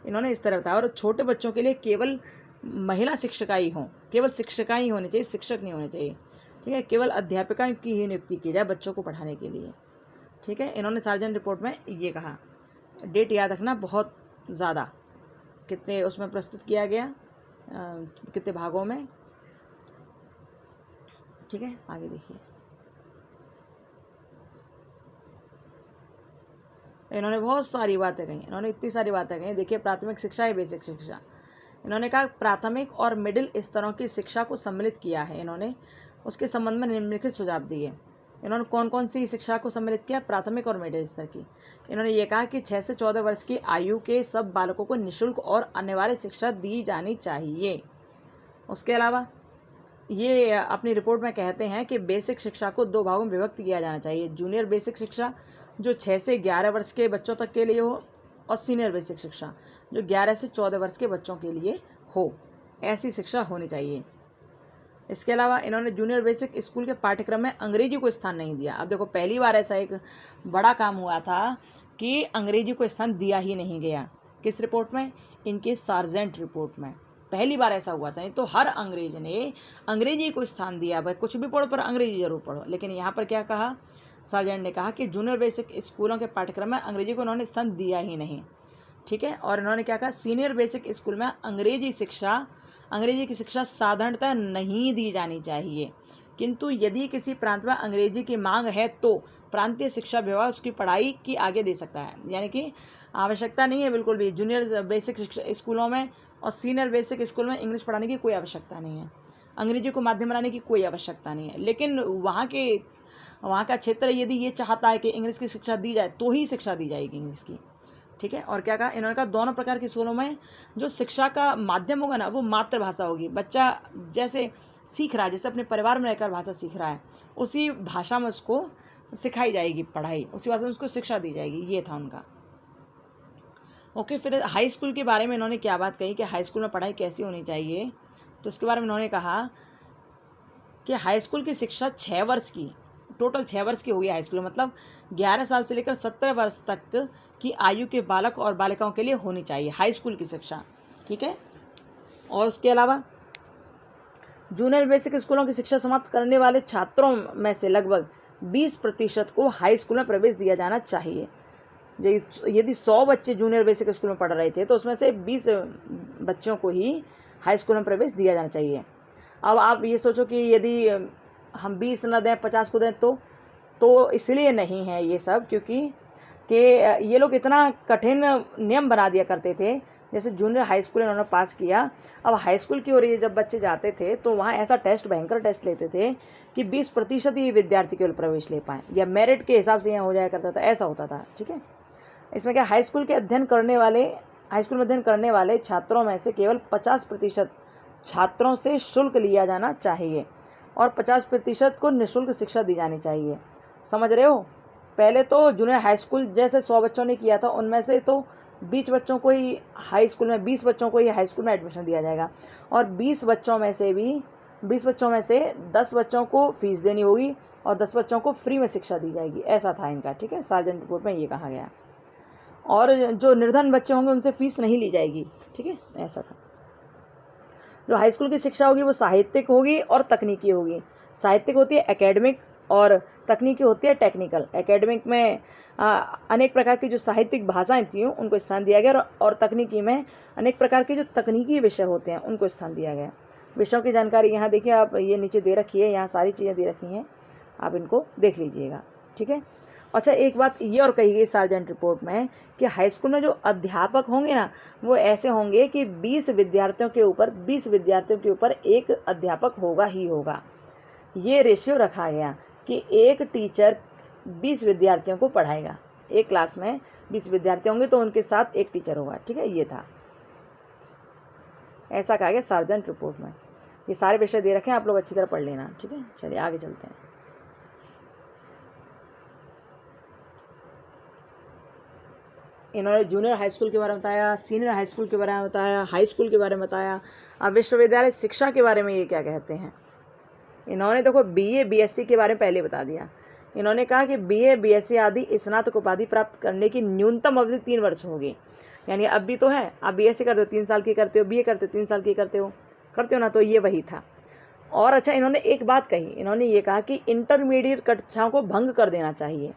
A: इन्होंने इस तरह बताया। और छोटे बच्चों के लिए केवल महिला शिक्षिका ही हों, केवल शिक्षिका ही होनी चाहिए, शिक्षक नहीं होने चाहिए, ठीक है। केवल अध्यापिका की ही नियुक्ति की जाए बच्चों को पढ़ाने के लिए, ठीक है। इन्होंने सार्जेंट रिपोर्ट में ये कहा। डेट याद रखना बहुत ज़्यादा, कितने उसमें प्रस्तुत किया गया, कितने भागों में, ठीक है। आगे देखिए, इन्होंने बहुत सारी बातें कही, इन्होंने इतनी सारी बातें कही। देखिए, प्राथमिक शिक्षा है, बेसिक शिक्षा। इन्होंने कहा प्राथमिक और मिडिल स्तरों की शिक्षा को सम्मिलित किया है इन्होंने, उसके संबंध में निम्नलिखित सुझाव दिए। इन्होंने कौन कौन सी शिक्षा को सम्मिलित किया? प्राथमिक और मिडिल स्तर की। इन्होंने ये कहा कि 6 से 14 वर्ष की आयु के सब बालकों को निःशुल्क और अनिवार्य शिक्षा दी जानी चाहिए। उसके अलावा ये अपनी रिपोर्ट में कहते हैं कि बेसिक शिक्षा को 2 भागों में विभक्त किया जाना चाहिए। जूनियर बेसिक शिक्षा जो 6 से 11 वर्ष के बच्चों तक के लिए हो, और सीनियर बेसिक शिक्षा जो 11 से 14 वर्ष के बच्चों के लिए हो। ऐसी शिक्षा होनी चाहिए। इसके अलावा इन्होंने जूनियर बेसिक स्कूल के पाठ्यक्रम में अंग्रेजी को स्थान नहीं दिया। अब देखो, पहली बार ऐसा एक बड़ा काम हुआ था कि अंग्रेजी को स्थान दिया ही नहीं गया। किस रिपोर्ट में? इनकी सार्जेंट रिपोर्ट में पहली बार ऐसा हुआ था। नहीं तो हर अंग्रेज ने अंग्रेजी को स्थान दिया, भाई कुछ भी पढ़ो पर अंग्रेजी जरूर पढ़ो। लेकिन यहाँ पर क्या कहा? सार्जेंट ने कहा कि जूनियर बेसिक स्कूलों के पाठ्यक्रम में अंग्रेजी को उन्होंने स्थान दिया ही नहीं। ठीक है। और इन्होंने क्या कहा? सीनियर बेसिक स्कूल में अंग्रेजी की शिक्षा साधारणतः नहीं दी जानी चाहिए, किंतु यदि किसी प्रांत में अंग्रेजी की मांग है तो प्रांतीय शिक्षा विभाग उसकी पढ़ाई की आगे दे सकता है। यानी कि आवश्यकता नहीं है बिल्कुल भी जूनियर बेसिक स्कूलों में और सीनियर बेसिक स्कूल में इंग्लिश पढ़ाने की कोई आवश्यकता नहीं है, अंग्रेजी को माध्यम बनाने की कोई आवश्यकता नहीं है। लेकिन वहाँ का क्षेत्र यदि ये चाहता है कि इंग्लिश की शिक्षा दी जाए तो ही शिक्षा दी जाएगी इंग्लिश की। ठीक है। और क्या कहा? इन्होंने कहा दोनों प्रकार के स्कूलों में जो शिक्षा का माध्यम होगा ना, वो मातृभाषा होगी। बच्चा जैसे सीख रहा है, जैसे अपने परिवार में रहकर भाषा सीख रहा है, उसी भाषा में उसको सिखाई जाएगी पढ़ाई, उसी भाषा में उसको शिक्षा दी जाएगी। ये था उनका। ओके। फिर हाई स्कूल के बारे में इन्होंने क्या बात कही कि हाई स्कूल में पढ़ाई कैसी होनी चाहिए? तो इसके बारे में इन्होंने कहा कि हाई स्कूल की शिक्षा 6 वर्ष की, टोटल 6 वर्ष की होगी हाई स्कूल, मतलब 11 साल से लेकर 17 वर्ष तक की आयु के बालक और बालिकाओं के लिए होनी चाहिए हाई स्कूल की शिक्षा। ठीक है। और उसके अलावा जूनियर बेसिक स्कूलों की शिक्षा समाप्त करने वाले छात्रों में से लगभग 20% को हाई स्कूल में प्रवेश दिया जाना चाहिए। यदि 100 बच्चे जूनियर बेसिक स्कूल में पढ़ रहे थे तो उसमें से 20 बच्चों को ही हाई स्कूल में प्रवेश दिया जाना चाहिए। अब आप ये सोचो कि यदि हम 20 न दें 50 को दें तो इसलिए नहीं है ये सब, क्योंकि ये लोग इतना कठिन नियम बना दिया करते थे। जैसे जूनियर हाई स्कूल इन्होंने पास किया, अब हाई स्कूल की ओर ये जब बच्चे जाते थे तो वहाँ ऐसा टेस्ट, भयंकर टेस्ट लेते थे कि 20% ही विद्यार्थी केवल प्रवेश ले पाएँ, या मेरिट के हिसाब से यहाँ हो जाया करता था, ऐसा होता था। ठीक है। इसमें क्या, हाई स्कूल में अध्ययन करने वाले छात्रों में से केवल 50% छात्रों से शुल्क लिया जाना चाहिए और 50% को निःशुल्क शिक्षा दी जानी चाहिए। समझ रहे हो? पहले तो जूनियर हाई स्कूल जैसे 100 बच्चों ने किया था, उनमें से तो 20 बच्चों को ही हाई स्कूल में, 20 बच्चों को ही हाई स्कूल में एडमिशन दिया जाएगा, और 20 बच्चों में से 10 बच्चों को फीस देनी होगी और 10 बच्चों को फ्री में शिक्षा दी जाएगी। ऐसा था इनका। ठीक है। सार्जेंट रिपोर्ट में ये कहा गया। और जो निर्धन बच्चे होंगे उनसे फीस नहीं ली जाएगी। ठीक है। ऐसा था। जो हाई स्कूल की शिक्षा होगी वो साहित्यिक होगी और तकनीकी होगी। साहित्यिक होती है एकेडमिक और तकनीकी होती है टेक्निकल। एकेडमिक में अनेक प्रकार की जो साहित्यिक भाषाएं थी उनको स्थान दिया गया, और तकनीकी में अनेक प्रकार के जो तकनीकी विषय होते हैं उनको स्थान दिया गया। विषयों की जानकारी यहाँ देखिए आप, ये नीचे दे रखी है, यहाँ सारी चीज़ें दे रखी हैं, आप इनको देख लीजिएगा। ठीक है। अच्छा, एक बात ये और कही गई सार्जेंट रिपोर्ट में कि हाई स्कूल में जो अध्यापक होंगे ना, वो ऐसे होंगे कि 20 विद्यार्थियों के ऊपर एक अध्यापक होगा ही होगा। ये रेशियो रखा गया कि एक टीचर 20 विद्यार्थियों को पढ़ाएगा। एक क्लास में 20 विद्यार्थी होंगे तो उनके साथ एक टीचर होगा। ठीक है। ये था, ऐसा कहा गया सार्जेंट रिपोर्ट में। ये सारे विषय दे रखे हैं, आप लोग अच्छी तरह पढ़ लेना। ठीक है। चलिए आगे चलते हैं। इन्होंने जूनियर हाई स्कूल के बारे में बताया, सीनियर हाई स्कूल के बारे में बताया, हाई स्कूल के बारे में बताया। अब विश्वविद्यालय शिक्षा के बारे में ये क्या कहते हैं? इन्होंने देखो BA BSc के बारे में पहले बता दिया। इन्होंने कहा कि BA BSc आदि स्नातक उपाधि प्राप्त करने की न्यूनतम अवधि 3 वर्ष होगी। यानी अब भी तो है, आप BSc करते हो 3 साल की करते हो, BA करते हो 3 साल की करते हो ना, तो ये वही था। और अच्छा, इन्होंने एक बात कही, इन्होंने ये कहा कि इंटरमीडिएट कक्षाओं को भंग कर देना चाहिए।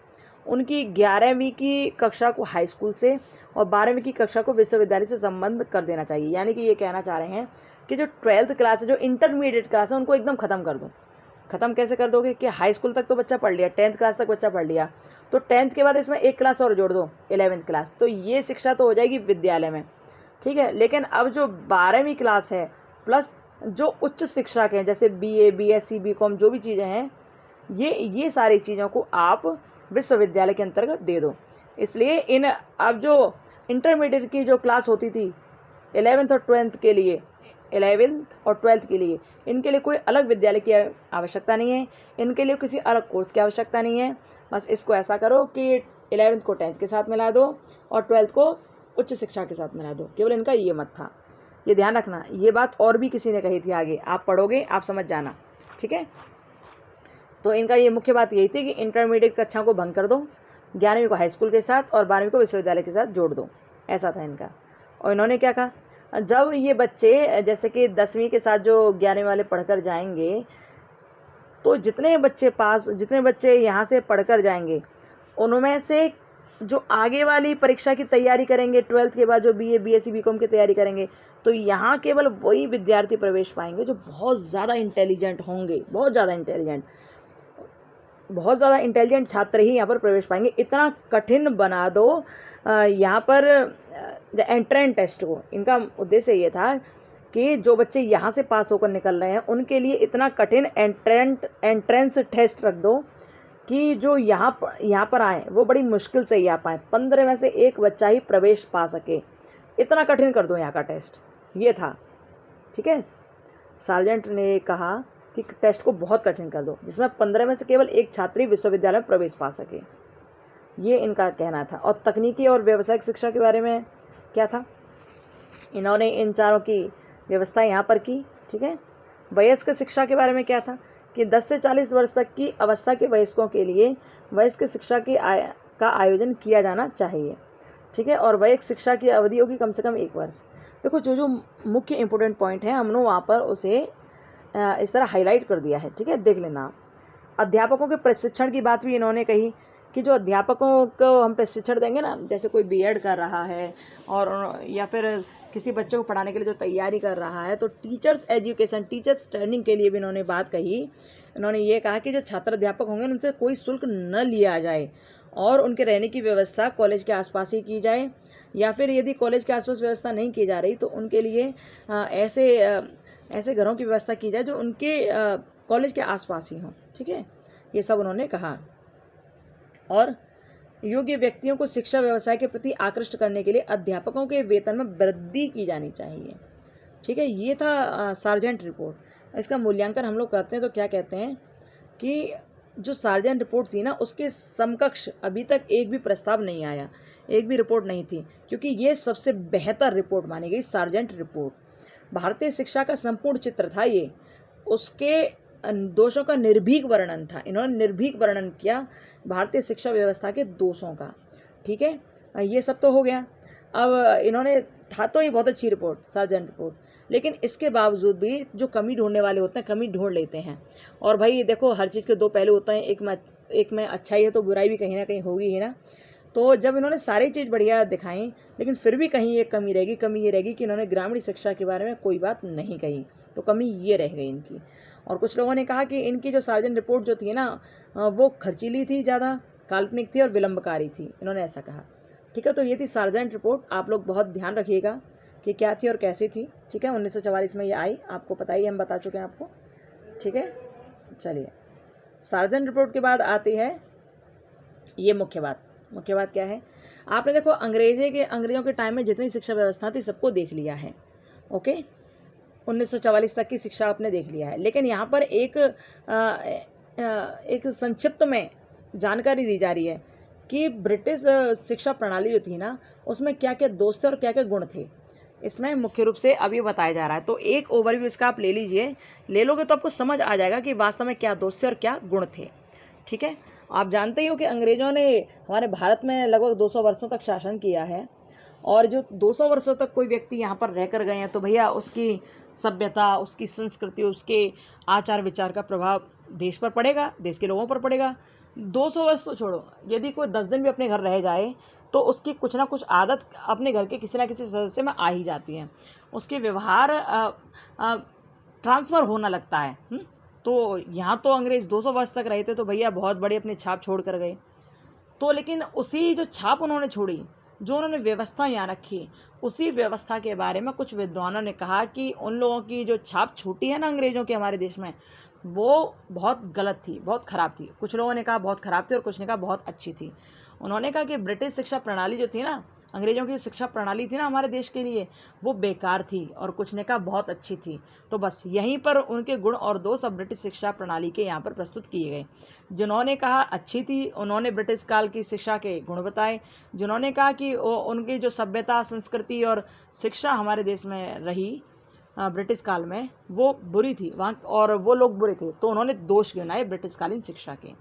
A: उनकी 11वीं की कक्षा को हाई स्कूल से और 12वीं की कक्षा को विश्वविद्यालय से संबंध कर देना चाहिए। यानी कि ये कहना चाह रहे हैं कि जो 12th क्लास है, जो इंटरमीडिएट क्लास है, उनको एकदम ख़त्म कर दो। ख़त्म कैसे कर दोगे कि हाई स्कूल तक तो बच्चा पढ़ लिया, 10th क्लास तक बच्चा पढ़ लिया, तो 10th के बाद इसमें एक क्लास और जोड़ दो, 11th क्लास, तो ये शिक्षा तो हो जाएगी विद्यालय में। ठीक है। लेकिन अब जो 12वीं क्लास है प्लस जो उच्च शिक्षा के हैं, जैसे BA BSc BCom जो भी चीज़ें हैं, ये सारी चीज़ों को आप विश्वविद्यालय के अंतर्गत दे दो। इसलिए अब जो इंटरमीडिएट की जो क्लास होती थी 11th और 12th के लिए, 11th और 12th के लिए, इनके लिए कोई अलग विद्यालय की आवश्यकता नहीं है, इनके लिए किसी अलग कोर्स की आवश्यकता नहीं है। बस इसको ऐसा करो कि 11th को 10th के साथ मिला दो और 12th को उच्च शिक्षा के साथ मिला दो। केवल इनका ये मत था, ये ध्यान रखना। ये बात और भी किसी ने कही थी, आगे आप पढ़ोगे आप समझ जाना, ठीक है। तो इनका ये मुख्य बात यही थी कि इंटरमीडिएट कक्षाओं को भंग कर दो, 11वीं को हाई स्कूल के साथ और 12वीं को विश्वविद्यालय के साथ जोड़ दो, ऐसा था इनका। और इन्होंने क्या कहा, जब ये बच्चे जैसे कि 10वीं के साथ जो 11वीं वाले पढ़कर जाएंगे, तो जितने बच्चे यहाँ से पढ़कर जाएंगे उनमें से जो आगे वाली परीक्षा की तैयारी करेंगे 12th के बाद, जो BA BSc BCom की तैयारी करेंगे, तो यहाँ केवल वही विद्यार्थी प्रवेश पाएंगे जो बहुत ज़्यादा इंटेलिजेंट होंगे, बहुत ज़्यादा इंटेलिजेंट छात्र ही यहाँ पर प्रवेश पाएंगे। इतना कठिन बना दो यहाँ पर एंट्रेंस टेस्ट को। इनका उद्देश्य ये था कि जो बच्चे यहाँ से पास होकर निकल रहे हैं उनके लिए इतना कठिन एंट्रेंस टेस्ट रख दो कि जो यहाँ पर आए वो बड़ी मुश्किल से ही आ पाएँ, 15 में से एक बच्चा ही प्रवेश पा सके, इतना कठिन कर दो यहाँ का टेस्ट, ये था, ठीक है। सार्जेंट ने कहा कि टेस्ट को बहुत कठिन कर दो जिसमें 15 में से केवल एक छात्री विश्वविद्यालय में प्रवेश पा सके, ये इनका कहना था। और तकनीकी और व्यावसायिक शिक्षा के बारे में क्या था, इन्होंने इन चारों की व्यवस्था यहाँ पर की, ठीक है। वयस्क शिक्षा के बारे में क्या था कि 10 से 40 वर्ष तक की अवस्था के वयस्कों के लिए वयस्क शिक्षा का आयोजन किया जाना चाहिए, ठीक है। और वयस्क शिक्षा की अवधि होगी कम से कम 1 वर्ष। देखो जो मुख्य इंपॉर्टेंट पॉइंट है हमने वहाँ पर उसे इस तरह हाईलाइट कर दिया है, ठीक है, देख लेना। अध्यापकों के प्रशिक्षण की बात भी इन्होंने कही कि जो अध्यापकों को हम प्रशिक्षण देंगे ना, जैसे कोई B.Ed कर रहा है और या फिर किसी बच्चे को पढ़ाने के लिए जो तैयारी कर रहा है, तो टीचर्स ट्रेनिंग के लिए भी इन्होंने बात कही। इन्होंने ये कहा कि जो छात्र अध्यापक होंगे उनसे कोई शुल्क न लिया जाए और उनके रहने की व्यवस्था कॉलेज के आसपास ही की जाए, या फिर यदि कॉलेज के आसपास व्यवस्था नहीं की जा रही तो उनके लिए ऐसे घरों की व्यवस्था की जाए जो उनके कॉलेज के आसपास ही हों, ठीक है। ये सब उन्होंने कहा। और योग्य व्यक्तियों को शिक्षा व्यवसाय के प्रति आकृष्ट करने के लिए अध्यापकों के वेतन में वृद्धि की जानी चाहिए, ठीक है। ये था सार्जेंट रिपोर्ट। इसका मूल्यांकन हम लोग करते हैं तो क्या कहते हैं कि जो सार्जेंट रिपोर्ट थी ना, उसके समकक्ष अभी तक एक भी प्रस्ताव नहीं आया, एक भी रिपोर्ट नहीं थी, क्योंकि ये सबसे बेहतर रिपोर्ट मानी गई सार्जेंट रिपोर्ट। भारतीय शिक्षा का संपूर्ण चित्र था ये, उसके दोषों का निर्भीक वर्णन था। इन्होंने निर्भीक वर्णन किया भारतीय शिक्षा व्यवस्था के दोषों का, ठीक है। ये सब तो हो गया। अब इन्होंने था तो ये बहुत अच्छी रिपोर्ट, सार्जेंट रिपोर्ट, लेकिन इसके बावजूद भी जो कमी ढूंढने वाले होते हैं कमी ढूंढ लेते हैं। और भाई देखो, हर चीज़ के दो पहलू होते हैं, एक में अच्छाई है तो बुराई भी कहीं ना कहीं होगी ही ना। तो जब इन्होंने सारी चीज़ बढ़िया दिखाई, लेकिन फिर भी कहीं एक कमी ये रहेगी कि इन्होंने ग्रामीण शिक्षा के बारे में कोई बात नहीं कही, तो कमी ये रह गई इनकी। और कुछ लोगों ने कहा कि इनकी जो सार्जेंट रिपोर्ट जो थी ना, वो खर्चीली थी, ज़्यादा काल्पनिक थी और विलंबकारी थी, इन्होंने ऐसा कहा, ठीक है। तो ये थी सार्जेंट रिपोर्ट। आप लोग बहुत ध्यान रखिएगा कि क्या थी और कैसी थी, ठीक है। 1944 में ये आई, आपको पता ही, हम बता चुके हैं आपको, ठीक है। चलिए, सार्जेंट रिपोर्ट के बाद आती है ये मुख्य बात क्या है। आपने देखो अंग्रेजों के टाइम में जितनी शिक्षा व्यवस्था थी सबको देख लिया है, ओके। 1944 तक की शिक्षा आपने देख लिया है, लेकिन यहाँ पर एक संक्षिप्त में जानकारी दी जा रही है कि ब्रिटिश शिक्षा प्रणाली जो थी ना, उसमें क्या क्या दोष थे और क्या क्या गुण थे, इसमें मुख्य रूप से अब ये बताया जा रहा है। तो एक ओवरव्यू इसका आप ले लोगे तो आपको समझ आ जाएगा कि वास्तव में क्या दोष थे और क्या गुण थे, ठीक है। आप जानते ही हो कि अंग्रेज़ों ने हमारे भारत में लगभग 200 वर्षों तक शासन किया है, और जो 200 वर्षों तक कोई व्यक्ति यहाँ पर रह कर गए हैं तो भैया उसकी सभ्यता, उसकी संस्कृति, उसके आचार विचार का प्रभाव देश पर पड़ेगा, देश के लोगों पर पड़ेगा। 200 वर्ष तो छोड़ो, यदि कोई 10 दिन भी अपने घर रह जाए तो उसकी कुछ ना कुछ आदत अपने घर के किसी ना किसी सदस्य में आ ही जाती है, उसके व्यवहार ट्रांसफ़र होना लगता है। तो यहाँ तो अंग्रेज़ 200 वर्ष तक रहे थे तो भैया बहुत बड़ी अपनी छाप छोड़ कर गए। तो लेकिन उसी जो छाप उन्होंने छोड़ी जो उन्होंने व्यवस्था यहाँ रखी, उसी व्यवस्था के बारे में कुछ विद्वानों ने कहा कि उन लोगों की जो छाप छूटी है ना अंग्रेज़ों की हमारे देश में, वो बहुत गलत थी, बहुत ख़राब थी। कुछ लोगों ने कहा बहुत ख़राब थी और कुछ ने कहा बहुत अच्छी थी। उन्होंने कहा कि ब्रिटिश शिक्षा प्रणाली जो थी ना, अंग्रेज़ों की शिक्षा प्रणाली थी ना हमारे देश के लिए, वो बेकार थी, और कुछ ने कहा बहुत अच्छी थी। तो बस यहीं पर उनके गुण और दोष अब ब्रिटिश शिक्षा प्रणाली के यहाँ पर प्रस्तुत किए गए। जिन्होंने कहा अच्छी थी, उन्होंने ब्रिटिश काल की शिक्षा के गुण बताए। जिन्होंने कहा कि उनकी जो सभ्यता, संस्कृति और शिक्षा हमारे देश में रही ब्रिटिश काल में, वो बुरी थी वहाँ, और वो लोग बुरे थे, तो उन्होंने दोष गिनाए ब्रिटिशकालीन शिक्षा के।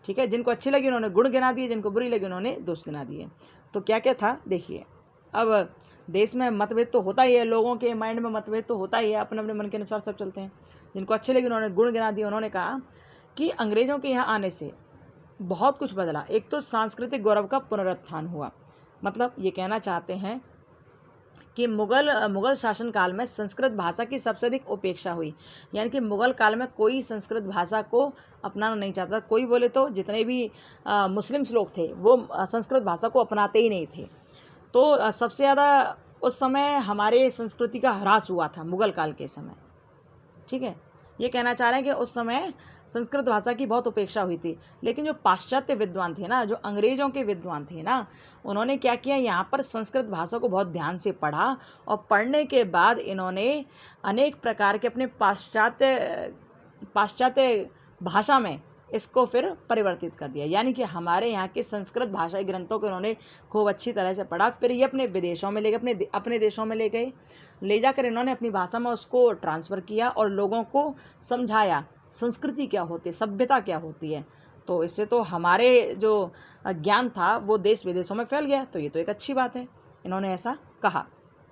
A: ठीक है, जिनको अच्छी लगी उन्होंने गुण गिना दिए, जिनको बुरी लगी उन्होंने दोष गिना दिए। तो क्या क्या था देखिए। अब देश में मतभेद तो होता ही है, लोगों के माइंड में मतभेद तो होता ही है, अपने अपने मन के अनुसार सब चलते हैं। जिनको अच्छी लगी उन्होंने गुण गिना दिए। उन्होंने कहा कि अंग्रेज़ों के यहाँ आने से बहुत कुछ बदला। एक तो सांस्कृतिक गौरव का पुनरुत्थान हुआ, मतलब ये कहना चाहते हैं कि मुग़ल शासन काल में संस्कृत भाषा की सबसे अधिक उपेक्षा हुई। यानी कि मुग़ल काल में कोई संस्कृत भाषा को अपनाना नहीं चाहता। कोई बोले तो जितने भी मुस्लिम्स लोग थे वो संस्कृत भाषा को अपनाते ही नहीं थे। तो सबसे ज़्यादा उस समय हमारे संस्कृति का ह्रास हुआ था मुग़ल काल के समय। ठीक है, ये कहना चाह रहे हैं कि उस समय संस्कृत भाषा की बहुत उपेक्षा हुई थी। लेकिन जो पाश्चात्य विद्वान थे ना, जो अंग्रेज़ों के विद्वान थे ना, उन्होंने क्या किया, यहाँ पर संस्कृत भाषा को बहुत ध्यान से पढ़ा, और पढ़ने के बाद इन्होंने अनेक प्रकार के अपने पाश्चात्य भाषा में इसको फिर परिवर्तित कर दिया। यानी कि हमारे यहाँ के संस्कृत भाषाई ग्रंथों को इन्होंने खूब अच्छी तरह से पढ़ा, फिर ये अपने विदेशों में ले गए, अपने देशों में ले गए, ले जाकर इन्होंने अपनी भाषा में उसको ट्रांसफ़र किया और लोगों को समझाया संस्कृति क्या होती है, सभ्यता क्या होती है। तो इससे तो हमारे जो ज्ञान था वो देश विदेशों में फैल गया। तो ये तो एक अच्छी बात है, इन्होंने ऐसा कहा।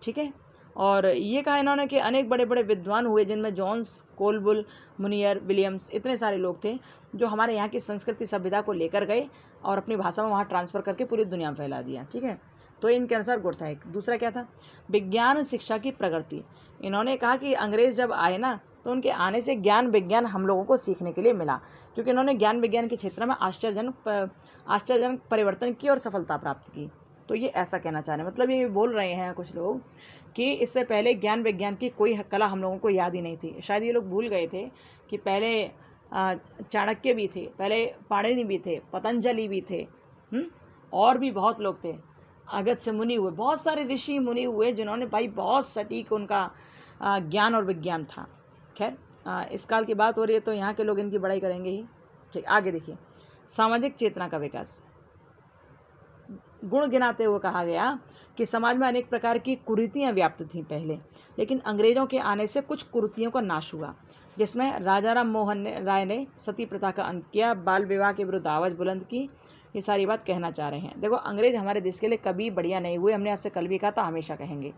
A: ठीक है, और ये कहा इन्होंने कि अनेक बड़े बड़े विद्वान हुए, जिनमें जॉन्स, कोलबुल, मुनियर, विलियम्स, इतने सारे लोग थे जो हमारे यहाँ की संस्कृति सभ्यता को लेकर गए और अपनी भाषा में वहाँ ट्रांसफ़र करके पूरी दुनिया में फैला दिया। ठीक है, तो इनके अनुसार गुण था। एक दूसरा क्या था, विज्ञान शिक्षा की प्रगति। इन्होंने कहा कि अंग्रेज़ जब आए ना, तो उनके आने से ज्ञान विज्ञान हम लोगों को सीखने के लिए मिला, क्योंकि इन्होंने ज्ञान विज्ञान के क्षेत्र में आश्चर्यजनक परिवर्तन किए और सफलता प्राप्त की। तो ये ऐसा कहना चाह रहे हैं, मतलब ये बोल रहे हैं कुछ लोग कि इससे पहले ज्ञान विज्ञान की कोई कला हम लोगों को याद ही नहीं थी। शायद ये लोग भूल गए थे कि पहले चाणक्य भी थे, पहले पाणिनि भी थे, पतंजलि भी थे, और भी बहुत लोग थे, अगस्त्य मुनि हुए, बहुत सारे ऋषि मुनि हुए जिन्होंने भाई बहुत सटीक उनका ज्ञान और विज्ञान था। खैर, इस काल की बात हो रही है तो यहाँ के लोग इनकी बड़ाई करेंगे ही। ठीक, आगे देखिए, सामाजिक चेतना का विकास। गुण गिनाते हुए कहा गया कि समाज में अनेक प्रकार की कुरीतियाँ व्याप्त थीं पहले, लेकिन अंग्रेज़ों के आने से कुछ कुरीतियों का नाश हुआ, जिसमें राजा राम मोहन राय ने सती प्रथा का अंत किया, बाल विवाह के विरुद्ध आवाज़ बुलंद की। ये सारी बात कहना चाह रहे हैं। देखो, अंग्रेज़ हमारे देश के लिए कभी बढ़िया नहीं हुए, हमने आपसे कल भी कहा था, हमेशा कहेंगे।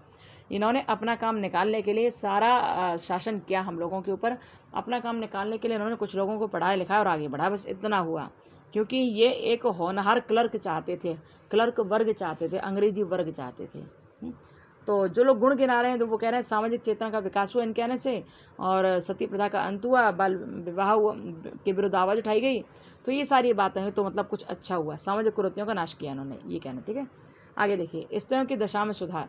A: इन्होंने अपना काम निकालने के लिए सारा शासन किया हम लोगों के ऊपर। अपना काम निकालने के लिए इन्होंने कुछ लोगों को पढ़ाया लिखाया और आगे बढ़ाया, बस इतना हुआ। क्योंकि ये एक होनहार क्लर्क चाहते थे, क्लर्क वर्ग चाहते थे, अंग्रेजी वर्ग चाहते थे। तो जो लोग गुण गिना रहे हैं तो वो कह रहे हैं सामाजिक चेतना का विकास हुआ इनके आने से, और सती प्रथा का अंत हुआ, बाल विवाह के विरुद्ध आवाज़ उठाई गई। तो ये सारी बातें हैं, तो मतलब कुछ अच्छा हुआ, सामाजिक कुरीतियों का नाश किया इन्होंने, ये कहना। ठीक है, आगे देखिए, स्त्रियों की दशा में सुधार।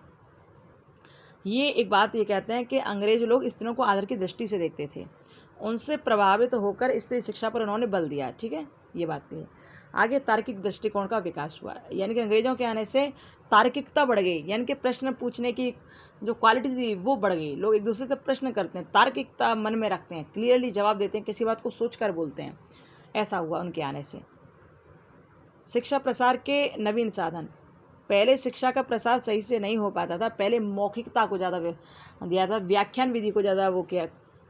A: ये एक बात ये कहते हैं कि अंग्रेज लोग स्त्रियों को आदर की दृष्टि से देखते थे, उनसे प्रभावित होकर स्त्री शिक्षा पर उन्होंने बल दिया। ठीक है, ये बात थी। आगे तार्किक दृष्टिकोण का विकास हुआ, यानी कि अंग्रेज़ों के आने से तार्किकता बढ़ गई, यानी कि प्रश्न पूछने की जो क्वालिटी थी वो बढ़ गई। लोग एक दूसरे से प्रश्न करते हैं, तार्किकता मन में रखते हैं, क्लियरली जवाब देते हैं, किसी बात को सोच कर बोलते हैं। ऐसा हुआ उनके आने से। शिक्षा प्रसार के नवीन साधन। पहले शिक्षा का प्रसार सही से नहीं हो पाता था, पहले मौखिकता को ज़्यादा दिया था, व्याख्यान विधि को ज़्यादा वो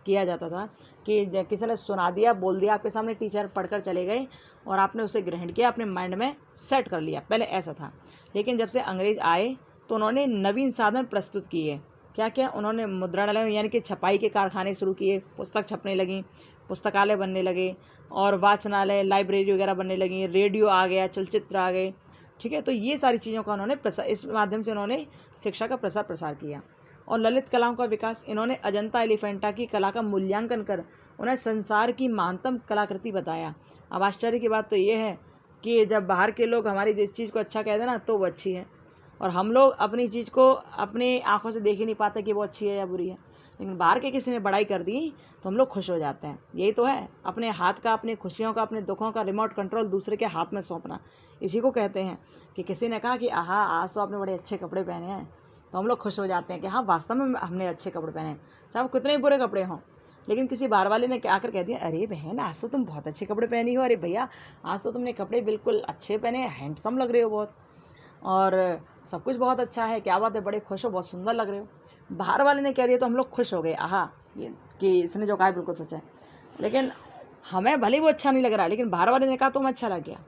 A: किया जाता था कि किसी ने सुना दिया, बोल दिया आपके सामने, टीचर पढ़कर चले गए और आपने उसे ग्रहण किया, अपने माइंड में सेट कर लिया, पहले ऐसा था। लेकिन जब से अंग्रेज़ आए तो उन्होंने नवीन साधन प्रस्तुत किए। क्या क्या? उन्होंने मुद्रणालय यानी कि छपाई के कारखाने शुरू किए, पुस्तक छपने लगी, पुस्तकालय बनने लगे, और वाचनालय, लाइब्रेरी वगैरह बनने लगी, रेडियो आ गया, चलचित्र आ गए। ठीक है, तो ये सारी चीज़ों का उन्होंने इस माध्यम से उन्होंने शिक्षा का प्रसार किया। और ललित कलाओं का विकास। इन्होंने अजंता एलिफेंटा की कला का मूल्यांकन कर उन्हें संसार की महानतम कलाकृति बताया। अब आश्चर्य की बात तो ये है कि जब बाहर के लोग हमारी जिस चीज़ को अच्छा कहते हैं ना, तो वो अच्छी है, और हम लोग अपनी चीज़ को अपनी आंखों से देख ही नहीं पाते कि वो अच्छी है या बुरी है, लेकिन बाहर के किसी ने बड़ाई कर दी तो हम लोग खुश हो जाते हैं। यही तो है, अपने हाथ का, अपनी खुशियों का, अपने दुखों का रिमोट कंट्रोल दूसरे के हाथ में सौंपना। इसी को कहते हैं कि किसी ने कहा कि आहा आज तो आपने बड़े अच्छे कपड़े पहने हैं, तो हम लोग खुश हो जाते हैं कि हाँ वास्तव में हमने अच्छे कपड़े पहने हैं, चाहे वो कितने बुरे कपड़े हों। लेकिन किसी बाहर वाले ने आकर कह दिया, अरे बहन आज तो तुम बहुत अच्छे कपड़े पहनी हो, अरे भैया आज तो तुमने कपड़े बिल्कुल अच्छे पहने, हैंडसम लग रहे हो बहुत, और सब कुछ बहुत अच्छा है, क्या बात है, बड़े खुश हो, बहुत सुंदर लग रहे हो। बाहर वाले ने कह दिया तो हम लोग खुश हो गए, आहा ये कि इसने जो कहा है बिल्कुल सच है। लेकिन हमें भले वो अच्छा नहीं लग रहा है, लेकिन बाहर वाले ने कहा तो हमें अच्छा लग गया।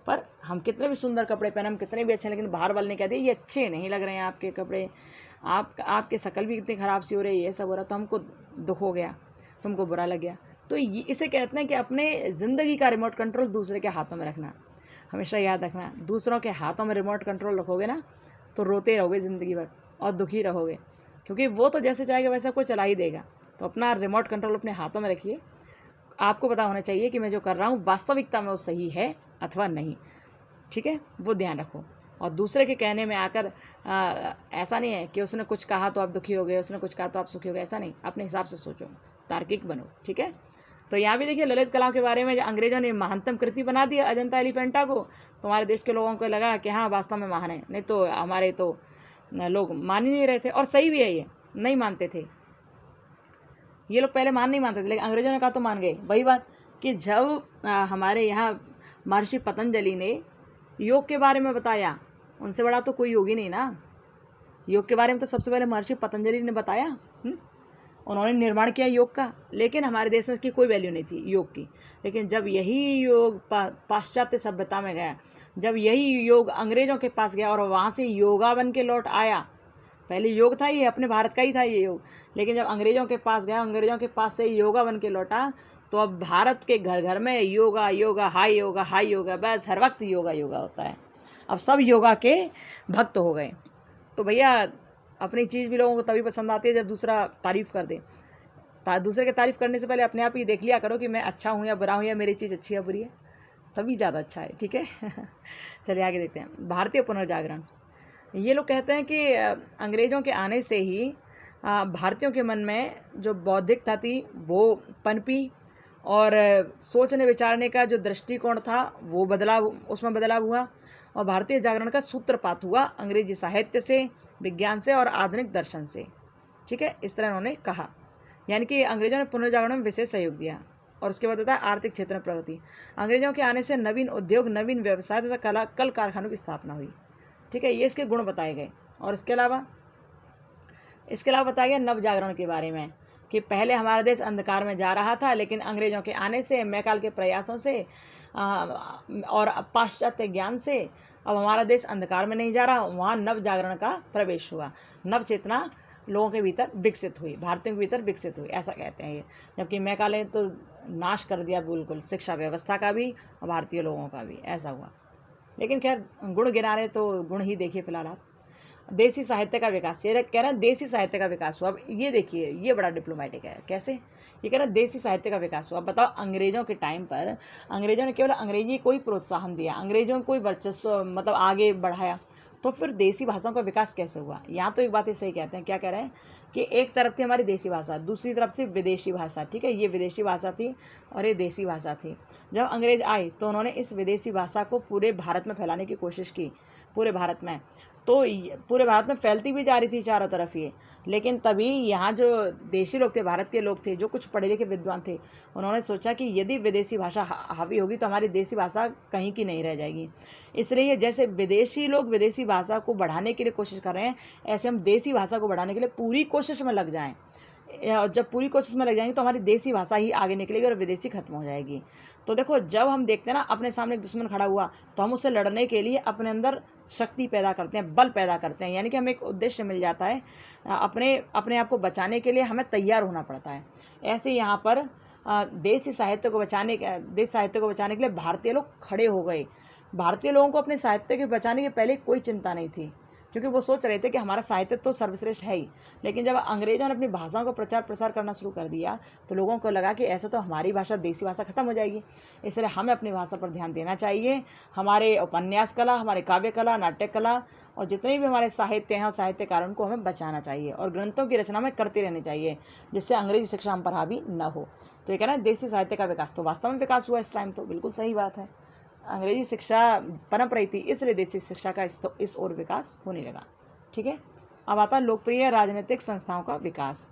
A: पर हम कितने भी सुंदर कपड़े पहने, हम कितने भी अच्छे, लेकिन बाहर वाले ने कह दिया ये अच्छे नहीं लग रहे हैं आपके कपड़े, आपके शक्ल भी कितनी ख़राब सी हो रही है, ये सब हो रहा, तो हमको दुख हो गया, तुमको बुरा लग गया। तो इसे कहते हैं कि अपने ज़िंदगी का रिमोट कंट्रोल दूसरे के हाथों में रखना। हमेशा याद रखना, दूसरों के हाथों में रिमोट कंट्रोल रखोगे ना तो रोते रहोगे ज़िंदगी भर और दुखी रहोगे, क्योंकि वो तो जैसे चाहेगा वैसा आपको चला ही देगा। तो अपना रिमोट कंट्रोल अपने हाथों में रखिए। आपको पता होना चाहिए कि मैं जो कर रहा हूँ वास्तविकता में वो सही है अथवा नहीं, ठीक है, वो ध्यान रखो। और दूसरे के कहने में आकर ऐसा नहीं है कि उसने कुछ कहा तो आप दुखी हो गए, उसने कुछ कहा तो आप सुखी हो गए, ऐसा नहीं, अपने हिसाब से सोचो, तार्किक बनो, ठीक है। तो यहाँ भी देखिए ललित कला के बारे में अंग्रेजों ने महानतम कृति बना दिया अजंता एलिफेंटा को, तो हमारे देश के लोगों को लगा कि हाँ वास्तव में महान है, नहीं तो हमारे तो लोग मान ही नहीं रहे थे। और सही भी है, ये नहीं मानते थे, ये लोग पहले नहीं मानते थे, लेकिन अंग्रेजों ने कहा तो मान गए। वही बात कि जब हमारे यहाँ महर्षि पतंजलि ने योग के बारे में बताया, उनसे बड़ा तो कोई योगी नहीं ना, योग के बारे में तो सबसे पहले महर्षि पतंजलि ने बताया। उन्होंने निर्माण किया योग का, लेकिन हमारे देश में इसकी कोई वैल्यू नहीं थी योग की। लेकिन जब यही योग पाश्चात्य सभ्यता में गया, जब यही योग अंग्रेज़ों के पास गया और वहाँ से योगा बन के लौट आया, पहले योग था ये अपने भारत का ही था ये योग, लेकिन जब अंग्रेज़ों के पास गया, अंग्रेज़ों के पास से योगा बन के लौटा, तो अब भारत के घर घर में योगा योगा हाई योगा हाई योगा, बस हर वक्त योगा योगा होता है। अब सब योगा के भक्त हो गए। तो भैया अपनी चीज़ भी लोगों को तभी पसंद आती है जब दूसरा तारीफ़ कर दे। दूसरे के तारीफ़ करने से पहले अपने आप ही देख लिया करो कि मैं अच्छा हूँ या बुरा हूँ, या मेरी चीज़ अच्छी है बुरी है, तभी ज़्यादा अच्छा है, ठीक है। चलिए आगे देखते हैं। भारतीय पुनर्जागरण। ये लोग कहते हैं कि अंग्रेज़ों के आने से ही भारतीयों के मन में जो बौद्धिकता थी वो पनपी, और सोचने विचारने का जो दृष्टिकोण था वो बदलाव, उसमें बदलाव हुआ, और भारतीय जागरण का सूत्रपात हुआ अंग्रेजी साहित्य से, विज्ञान से और आधुनिक दर्शन से, ठीक है, इस तरह उन्होंने कहा। यानी कि अंग्रेजों ने पुनर्जागरण में विशेष सहयोग दिया। और उसके बाद होता है आर्थिक क्षेत्र में प्रगति। अंग्रेजों के आने से नवीन उद्योग, नवीन व्यवसाय तथा कल कारखानों की स्थापना हुई, ठीक है, ये इसके गुण बताए गए। और इसके अलावा बताया गया नव जागरण के बारे में कि पहले हमारा देश अंधकार में जा रहा था, लेकिन अंग्रेज़ों के आने से, मैकाल के प्रयासों से और पाश्चात्य ज्ञान से अब हमारा देश अंधकार में नहीं जा रहा, वहाँ नव जागरण का प्रवेश हुआ, नव चेतना लोगों के भीतर विकसित हुई, भारतीयों के भीतर विकसित हुई, ऐसा कहते हैं ये। जबकि मैकाले ने तो नाश कर दिया बिल्कुल शिक्षा व्यवस्था का भी और भारतीय लोगों का भी, ऐसा हुआ। लेकिन खैर गुण गिना रहे तो गुण ही देखिए फिलहाल आप। देसी साहित्य का विकास, ये कह रहे हैं देसी साहित्य का विकास हुआ। अब ये देखिए, ये बड़ा डिप्लोमेटिक है, कैसे, ये कह रहे हैं देसी साहित्य का विकास हुआ। बताओ अंग्रेज़ों के टाइम पर अंग्रेज़ों ने केवल अंग्रेजी को ही प्रोत्साहन दिया, अंग्रेज़ों को ही वर्चस्व मतलब आगे बढ़ाया, तो फिर देसी भाषाओं का विकास कैसे हुआ। यहाँ तो एक बात ही सही कहते हैं, क्या कह रहे हैं कि एक तरफ थी हमारी देसी भाषा, दूसरी तरफ थी विदेशी भाषा, ठीक है, ये विदेशी भाषा थी और ये देसी भाषा थी। जब अंग्रेज़ आए तो उन्होंने इस विदेशी भाषा को पूरे भारत में फैलाने की कोशिश की, पूरे भारत में, तो पूरे भारत में फैलती भी जा रही थी चारों तरफ ये। लेकिन तभी यहाँ जो देशी लोग थे, भारत के लोग थे, जो कुछ पढ़े लिखे विद्वान थे, उन्होंने सोचा कि यदि विदेशी भाषा हावी होगी तो हमारी देसी भाषा कहीं की नहीं रह जाएगी। इसलिए जैसे विदेशी लोग विदेशी भाषा को बढ़ाने के लिए कोशिश कर रहे हैं, ऐसे हम देसी भाषा को बढ़ाने के लिए पूरी कोशिश में लग जाएँ। जब पूरी कोशिश में लग जाएंगे तो हमारी देसी भाषा ही आगे निकलेगी और विदेशी खत्म हो जाएगी। तो देखो, जब हम देखते हैं ना अपने सामने एक दुश्मन खड़ा हुआ, तो हम उससे लड़ने के लिए अपने अंदर शक्ति पैदा करते हैं, बल पैदा करते हैं, यानी कि हमें एक उद्देश्य मिल जाता है, अपने आप को बचाने के लिए हमें तैयार होना पड़ता है। ऐसे यहाँ पर देसी साहित्य को बचाने के लिए भारतीय लोग खड़े हो गए। भारतीय लोगों को अपने साहित्य के बचाने के पहले कोई चिंता नहीं थी, क्योंकि वो सोच रहे थे कि हमारा साहित्य तो सर्वश्रेष्ठ है ही, लेकिन जब अंग्रेजों ने अपनी भाषाओं को प्रचार प्रसार करना शुरू कर दिया तो लोगों को लगा कि ऐसा तो हमारी भाषा, देसी भाषा खत्म हो जाएगी, इसलिए हमें अपनी भाषा पर ध्यान देना चाहिए। हमारे उपन्यास कला, हमारे काव्य कला, नाट्य कला और जितने भी हमारे साहित्य हैं और साहित्यकारों को हमें बचाना चाहिए और ग्रंथों की रचना में करती रहनी चाहिए, जिससे अंग्रेजी शिक्षा हम पर हावी न हो। तो ये कह रहे हैं देसी साहित्य का विकास, तो वास्तव में विकास हुआ इस टाइम, तो बिल्कुल सही बात है। अंग्रेजी शिक्षा पनप रही थी, इसलिए देसी शिक्षा का इस ओर विकास होने लगा। ठीक है, अब आता है लोकप्रिय राजनीतिक संस्थाओं का विकास।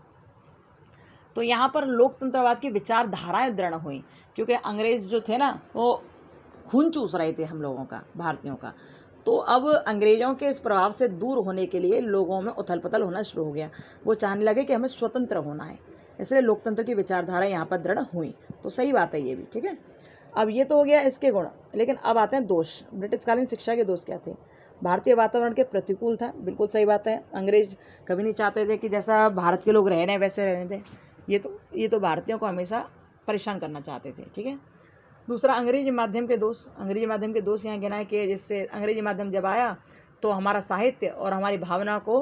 A: तो यहाँ पर लोकतंत्रवाद की विचारधाराएं दृढ़ हुई, क्योंकि अंग्रेज जो थे ना वो खून चूस रहे थे हम लोगों का, भारतीयों का। तो अब अंग्रेजों के इस प्रभाव से दूर होने के लिए लोगों में उथल पुथल होना शुरू हो गया। वो चाहने लगे कि हमें स्वतंत्र होना है, इसलिए लोकतंत्र की विचारधारा यहाँ पर दृढ़ हुई। तो सही बात है ये भी। ठीक है, अब ये तो हो गया इसके गुण, लेकिन अब आते हैं दोष। ब्रिटिशकालीन शिक्षा के दोष क्या थे? भारतीय वातावरण के प्रतिकूल था, बिल्कुल सही बात है। अंग्रेज कभी नहीं चाहते थे कि जैसा भारत के लोग रह रहे हैं वैसे रहने थे, ये तो भारतीयों को हमेशा परेशान करना चाहते थे। ठीक है, दूसरा अंग्रेजी माध्यम के दोष। अंग्रेजी माध्यम के दोष यहाँ गिनाए कि जिससे अंग्रेजी माध्यम जब आया तो हमारा साहित्य और हमारी भावना को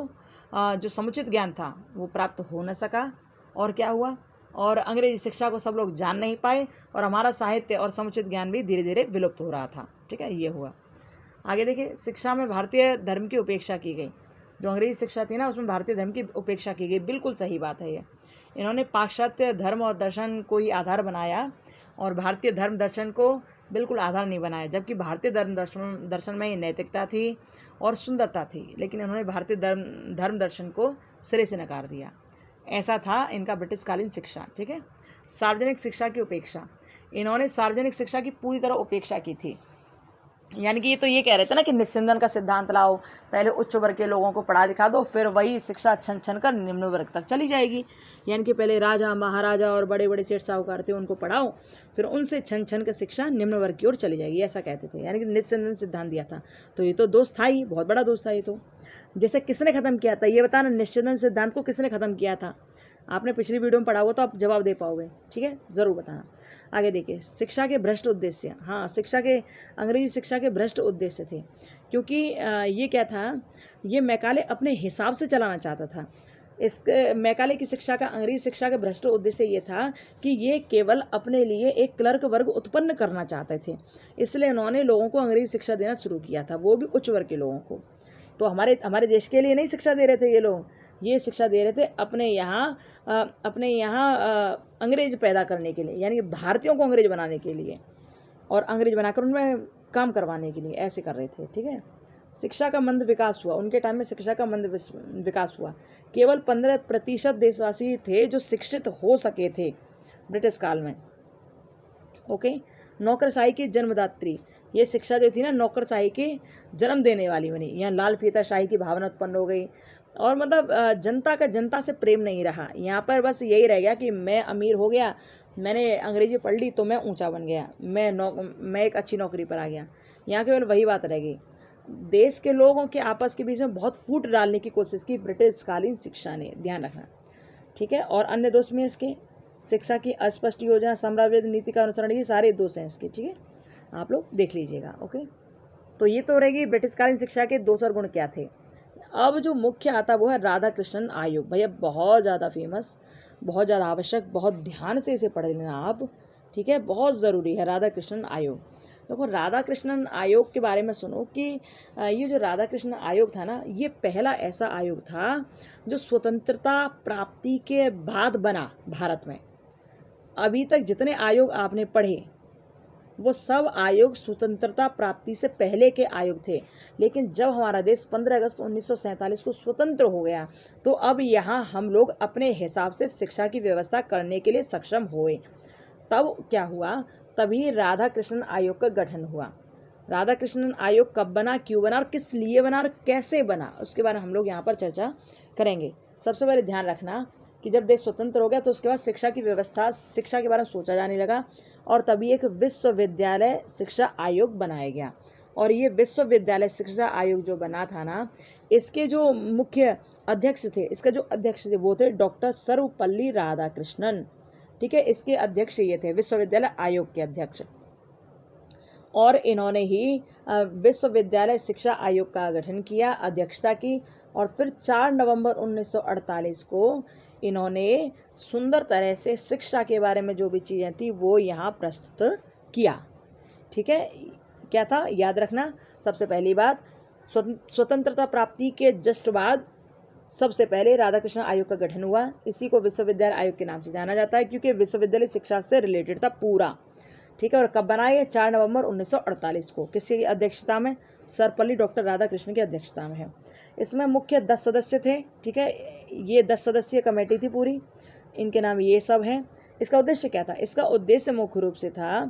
A: जो समुचित ज्ञान था वो प्राप्त हो न सका, और क्या हुआ, और अंग्रेजी शिक्षा को सब लोग जान नहीं पाए और हमारा साहित्य और समुचित ज्ञान भी धीरे धीरे विलुप्त हो रहा था। ठीक है, ये हुआ। आगे देखिए, शिक्षा में भारतीय धर्म की उपेक्षा की गई। जो अंग्रेजी शिक्षा थी ना उसमें भारतीय धर्म की उपेक्षा की गई, बिल्कुल सही बात है ये। इन्होंने पाश्चात्य धर्म और दर्शन को ही आधार बनाया और भारतीय धर्म दर्शन को बिल्कुल आधार नहीं बनाया, जबकि भारतीय दर्शन में ही नैतिकता थी और सुंदरता थी, लेकिन इन्होंने भारतीय धर्म दर्शन को सिरे से नकार दिया। ऐसा था इनका ब्रिटिशकालीन शिक्षा। ठीक है, सार्वजनिक शिक्षा की उपेक्षा। इन्होंने सार्वजनिक शिक्षा की पूरी तरह उपेक्षा की थी। यानी कि ये तो ये कह रहे थे ना कि निस्सिंदन का सिद्धांत लाओ, पहले उच्च वर्ग के लोगों को पढ़ा दिखा दो, फिर वही शिक्षा छन छन कर निम्न वर्ग तक चली जाएगी। यानी कि पहले राजा महाराजा और बड़े बड़े सेठ साहूकार थे उनको पढ़ाओ, फिर उनसे छन छन कर शिक्षा निम्न वर्ग की ओर चली जाएगी, ऐसा कहते थे। यानी कि निस्सिंदन सिद्धांत दिया था। तो ये तो दोष था ही, बहुत बड़ा दोष था ये तो। जैसे किसने ख़त्म किया था ये बताना, निस्सिंदन सिद्धांत को किसने ख़त्म किया था? आपने पिछली वीडियो में पढ़ा हुआ तो आप जवाब दे पाओगे। ठीक है, ज़रूर बताना। आगे देखिए, शिक्षा के भ्रष्ट उद्देश्य। हाँ, अंग्रेजी शिक्षा के भ्रष्ट उद्देश्य थे, क्योंकि ये क्या था, ये मैकाले अपने हिसाब से चलाना चाहता था। मैकाले की शिक्षा का, अंग्रेजी शिक्षा का भ्रष्ट उद्देश्य ये था कि ये केवल अपने लिए एक क्लर्क वर्ग उत्पन्न करना चाहते थे, इसलिए उन्होंने लोगों को अंग्रेजी शिक्षा देना शुरू किया था, वो भी उच्च वर्ग के लोगों को। तो हमारे देश के लिए नहीं शिक्षा दे रहे थे ये लोग, ये शिक्षा दे रहे थे अपने यहाँ अंग्रेज पैदा करने के लिए, यानी कि भारतीयों को अंग्रेज बनाने के लिए और अंग्रेज बनाकर उनमें काम करवाने के लिए ऐसे कर रहे थे। ठीक है, शिक्षा का मंद विकास हुआ। उनके टाइम में शिक्षा का मंद विकास हुआ। केवल 15% देशवासी थे जो शिक्षित हो सके थे ब्रिटिश काल में। ओके, नौकरशाही की जन्मदात्री। ये शिक्षा जो थी ना नौकरशाही के जन्म देने वाली बनी। यहाँ लाल फीताशाही की भावना उत्पन्न हो गई और मतलब जनता से प्रेम नहीं रहा। यहाँ पर बस यही रह गया कि मैं अमीर हो गया, मैंने अंग्रेजी पढ़ ली तो मैं ऊंचा बन गया, मैं एक अच्छी नौकरी पर आ गया। यहाँ केवल वही बात रह गई। देश के लोगों के आपस के बीच में बहुत फूट डालने की कोशिश की ब्रिटिशकालीन शिक्षा ने, ध्यान रखना। ठीक है, और अन्य दोष में इसके शिक्षा की अस्पष्ट योजना, साम्राज्यवादी नीति का अनुसरण, ये सारे दोष हैं इसके। ठीक है, आप लोग देख लीजिएगा। ओके, तो ये तो रहेगी ब्रिटिशकालीन शिक्षा के दोष और गुण क्या थे। अब जो मुख्य आता वो है राधा कृष्णन आयोग। भैया बहुत ज़्यादा फेमस, बहुत ज़्यादा आवश्यक, बहुत ध्यान से इसे पढ़ लेना आप। ठीक है, बहुत ज़रूरी है राधा कृष्णन आयोग। देखो, राधा कृष्णन आयोग के बारे में सुनो कि ये जो राधा कृष्णन आयोग था ना, ये पहला ऐसा आयोग था जो स्वतंत्रता प्राप्ति के बाद बना भारत में। अभी तक जितने आयोग आपने पढ़े वो सब आयोग स्वतंत्रता प्राप्ति से पहले के आयोग थे, लेकिन जब हमारा देश 15 अगस्त 1947 को स्वतंत्र हो गया तो अब यहाँ हम लोग अपने हिसाब से शिक्षा की व्यवस्था करने के लिए सक्षम हुए। तब क्या हुआ, तभी राधा कृष्णन आयोग का गठन हुआ। राधा कृष्णन आयोग कब बना, क्यों बना और किस लिए बना और कैसे बना, उसके बारे में हम लोग यहाँ पर चर्चा करेंगे। सबसे पहले ध्यान रखना कि जब देश स्वतंत्र हो गया तो उसके बाद शिक्षा की व्यवस्था, शिक्षा के बारे में सोचा जाने लगा और तभी एक विश्वविद्यालय शिक्षा आयोग बनाया गया। और ये विश्वविद्यालय शिक्षा आयोग जो बना था ना, इसके जो मुख्य अध्यक्ष थे, इसका जो अध्यक्ष थे वो थे डॉक्टर सर्वपल्ली राधाकृष्णन। ठीक है, इसके अध्यक्ष ये थे, विश्वविद्यालय आयोग के अध्यक्ष। और इन्होंने ही विश्वविद्यालय शिक्षा आयोग का गठन किया, अध्यक्षता की, और फिर 4 नवंबर 1948 को इन्होंने सुंदर तरह से शिक्षा के बारे में जो भी चीज़ें थी वो यहाँ प्रस्तुत किया। ठीक है, क्या था याद रखना। सबसे पहली बात, स्वतंत्रता प्राप्ति के जस्ट बाद सबसे पहले राधाकृष्ण आयोग का गठन हुआ। इसी को विश्वविद्यालय आयोग के नाम से जाना जाता है क्योंकि विश्वविद्यालय शिक्षा से रिलेटेड था पूरा। ठीक है, और कब बनाया ये? 4 नवंबर 1948 को। किसकी अध्यक्षता में? सर्वपल्ली डॉक्टर राधाकृष्ण की अध्यक्षता में है। इसमें मुख्य 10 सदस्य थे। ठीक है, ये 10 सदस्यीय कमेटी थी पूरी, इनके नाम ये सब हैं। इसका उद्देश्य क्या था? इसका उद्देश्य मुख्य रूप से था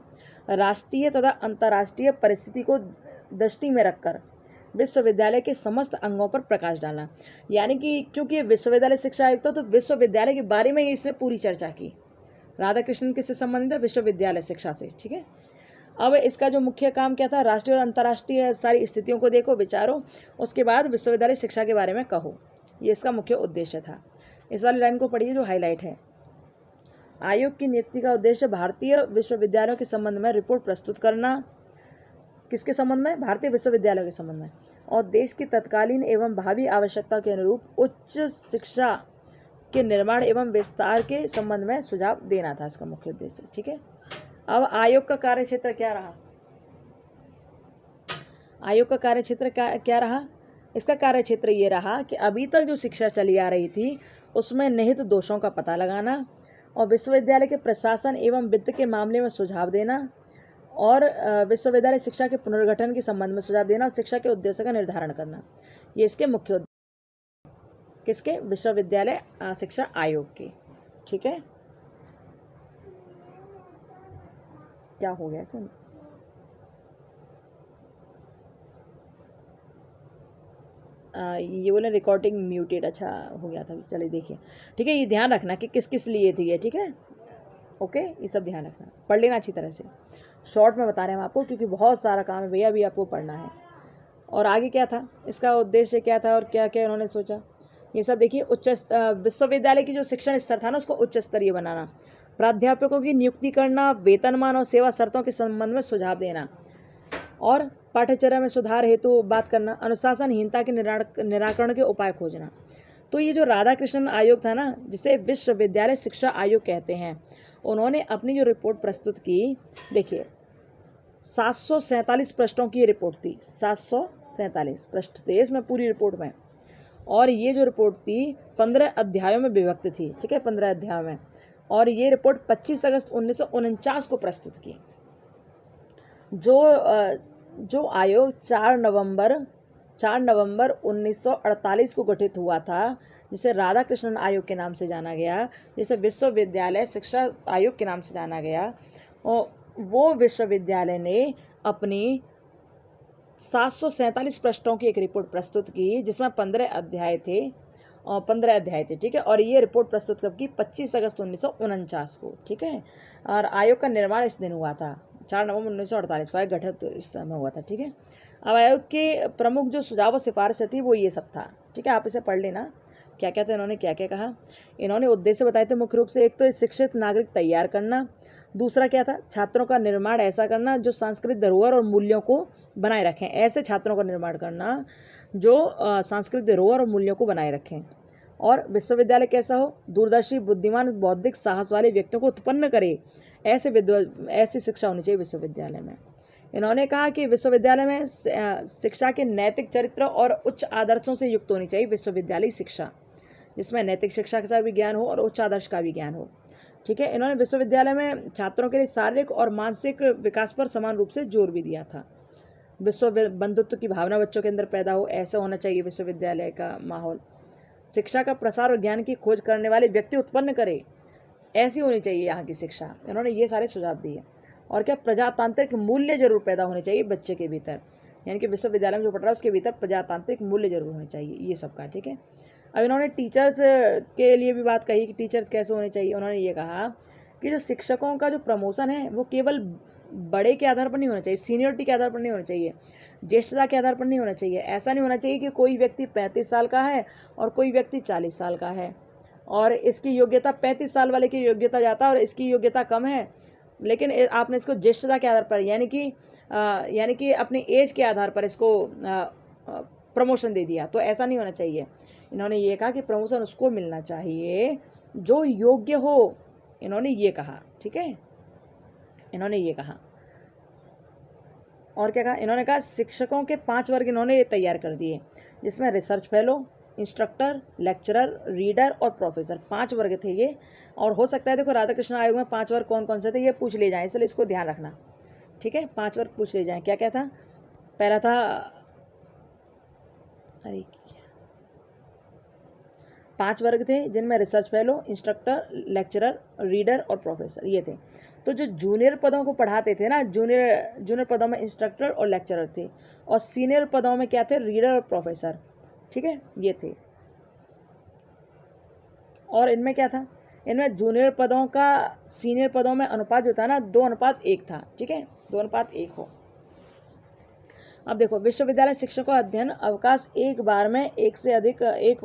A: राष्ट्रीय तथा अंतर्राष्ट्रीय परिस्थिति को दृष्टि में रखकर विश्वविद्यालय के समस्त अंगों पर प्रकाश डालना। यानी कि क्योंकि विश्वविद्यालय शिक्षा आयोग था तो विश्वविद्यालय के बारे में इसने पूरी चर्चा की। राधाकृष्णन किससे संबंधित है? विश्वविद्यालय शिक्षा से। ठीक है, अब इसका जो मुख्य काम क्या था? राष्ट्रीय और अंतर्राष्ट्रीय सारी स्थितियों को देखो, विचारो, उसके बाद विश्वविद्यालय शिक्षा के बारे में कहो। ये इसका मुख्य उद्देश्य था। इस वाली लाइन को पढ़िए जो हाईलाइट है। आयोग की नियुक्ति का उद्देश्य भारतीय विश्वविद्यालयों के संबंध में रिपोर्ट प्रस्तुत करना। किसके संबंध में? भारतीय विश्वविद्यालयों के संबंध में। और देश की तत्कालीन एवं भावी आवश्यकता के अनुरूप उच्च शिक्षा के निर्माण एवं विस्तार के संबंध में सुझाव देना था इसका मुख्य उद्देश्य। ठीक है, अब आयोग का कार्यक्षेत्र क्या रहा? आयोग का कार्यक्षेत्र क्या रहा? इसका कार्यक्षेत्र ये रहा कि अभी तक जो शिक्षा चली आ रही थी उसमें निहित दोषों का पता लगाना और विश्वविद्यालय के प्रशासन एवं वित्त के मामले में सुझाव देना और विश्वविद्यालय शिक्षा के पुनर्गठन के संबंध में सुझाव देना और शिक्षा के उद्देश्य का निर्धारण करना। ये इसके मुख्य उद्देश्य किसके? विश्वविद्यालय शिक्षा आयोग के। ठीक है, क्या हो गया इसमें? ये बोले रिकॉर्डिंग म्यूटेड। अच्छा हो गया था, चलिए देखिए। ठीक है, ये ध्यान रखना कि किस किस लिए थी ये। ठीक है, ओके, ये सब ध्यान रखना, पढ़ लेना अच्छी तरह से। शॉर्ट में बता रहे हैं हम आपको क्योंकि बहुत सारा काम है भैया, अभी आपको पढ़ना है। और आगे क्या था? इसका उद्देश्य क्या था और क्या क्या उन्होंने सोचा, ये सब देखिए। विश्वविद्यालय की जो शिक्षण स्तर था ना उसको उच्च स्तरीय बनाना, प्राध्यापकों की नियुक्ति करना, वेतनमान और सेवा शर्तों के संबंध में सुझाव देना और पाठ्यचर्या में सुधार हेतु बात करना, अनुशासनहीनता के निराकरण के उपाय खोजना। तो ये जो राधाकृष्णन आयोग था ना, जिसे विश्वविद्यालय शिक्षा आयोग कहते हैं, उन्होंने अपनी जो रिपोर्ट प्रस्तुत की, देखिए 747 पृष्ठों की रिपोर्ट थी। 747 पृष्ठ थे इसमें पूरी रिपोर्ट में। और ये जो रिपोर्ट थी 15 अध्यायों में विभक्त थी। ठीक है, 15 अध्यायों में। और ये रिपोर्ट 25 अगस्त 1949 को प्रस्तुत की। जो आयोग 4 नवंबर 1948 को गठित हुआ था, जिसे राधाकृष्णन आयोग के नाम से जाना गया, जिसे विश्वविद्यालय शिक्षा आयोग के नाम से जाना गया, वो विश्वविद्यालय ने अपनी 747 पृष्ठों की एक रिपोर्ट प्रस्तुत की जिसमें 15 अध्याय थे और 15 अध्याय थे। ठीक है, और ये रिपोर्ट प्रस्तुत कब की? 25 अगस्त 1949 को। ठीक है, और आयोग का निर्माण इस दिन हुआ था, 4 नवंबर 1948 को। आयोग गठित इस समय हुआ था। ठीक है, अब आयोग के प्रमुख जो सुझाव और सिफारिशें थी वो ये सब था। ठीक है, आप इसे पढ़ लेना क्या क्या था, इन्होंने क्या क्या कहा। इन्होंने उद्देश्य बताए थे मुख्य रूप से, एक तो शिक्षित नागरिक तैयार करना, दूसरा क्या था? छात्रों का निर्माण ऐसा करना जो सांस्कृतिक धरोहर और मूल्यों को बनाए रखें। ऐसे छात्रों का निर्माण करना जो सांस्कृतिक धरोहर और मूल्यों को बनाए रखें। और विश्वविद्यालय कैसा हो? दूरदर्शी, बुद्धिमान, बौद्धिक साहस वाले व्यक्तियों को उत्पन्न करे, ऐसी शिक्षा होनी चाहिए विश्वविद्यालय में। इन्होंने कहा कि विश्वविद्यालय में शिक्षा के नैतिक चरित्र और उच्च आदर्शों से युक्त होनी चाहिए विश्वविद्यालय शिक्षा, जिसमें नैतिक शिक्षा का भी ज्ञान हो और उच्च आदर्श का भी ज्ञान हो। ठीक है, इन्होंने विश्वविद्यालय में छात्रों के लिए शारीरिक और मानसिक विकास पर समान रूप से जोर भी दिया था। विश्व बंधुत्व की भावना बच्चों के अंदर पैदा हो, ऐसा होना चाहिए विश्वविद्यालय का माहौल। शिक्षा का प्रसार और ज्ञान की खोज करने वाले व्यक्ति उत्पन्न करे, ऐसी होनी चाहिए यहाँ की शिक्षा। इन्होंने ये सारे सुझाव दिए। और क्या? प्रजातांत्रिक मूल्य जरूर पैदा होने चाहिए बच्चे के भीतर, यानी कि विश्वविद्यालय में जो पढ़ रहा है उसके भीतर प्रजातांत्रिक मूल्य जरूर होने चाहिए, ये सब का। ठीक है, अब इन्होंने टीचर्स के लिए भी बात कही कि टीचर्स कैसे होने चाहिए। उन्होंने ये कहा कि जो शिक्षकों का जो प्रमोशन है वो केवल बड़े के आधार पर नहीं होना चाहिए, सीनियरिटी के आधार पर नहीं होना चाहिए, ज्येष्ठता के आधार पर नहीं होना चाहिए। ऐसा नहीं होना चाहिए कि कोई व्यक्ति 35 साल का है और कोई व्यक्ति 40 साल का है और इसकी योग्यता 35 साल वाले की योग्यता ज़्यादा और इसकी योग्यता कम है लेकिन आपने इसको ज्येष्ठता के आधार पर यानी कि अपनी एज के आधार पर इसको प्रमोशन दे दिया, तो ऐसा नहीं होना चाहिए। इन्होंने ये कहा कि प्रमोशन उसको मिलना चाहिए जो योग्य हो, इन्होंने ये कहा, ठीक है, इन्होंने ये कहा। और क्या कहा, इन्होंने कहा शिक्षकों के 5 वर्ग इन्होंने तैयार कर दिए, जिसमें research fellow, instructor, lecturer, reader और प्रोफेसर, 5 वर्ग थे ये। और हो सकता है देखो राधाकृष्ण आयोग में 5 वर्ग कौन कौन से थे ये पूछ ले जाएं, इसलिए इसको ध्यान रखना, ठीक है, 5 वर्ग पूछ ले जाएं। क्या क्या था, पहला था, अरे 5 वर्ग थे जिनमें research fellow, instructor, lecturer, reader और प्रोफेसर ये थे। तो जो जूनियर पदों को पढ़ाते थे ना, जूनियर पदों में इंस्ट्रक्टर और लेक्चरर थे, और सीनियर पदों में क्या थे, रीडर और प्रोफेसर, ठीक है, ये थे। और इनमें क्या था, इनमें जूनियर पदों का सीनियर पदों में अनुपात जो था ना 2:1 था, ठीक है, 2:1 हो। अब देखो, विश्वविद्यालय शिक्षकों का अध्ययन अवकाश एक बार में एक से अधिक 1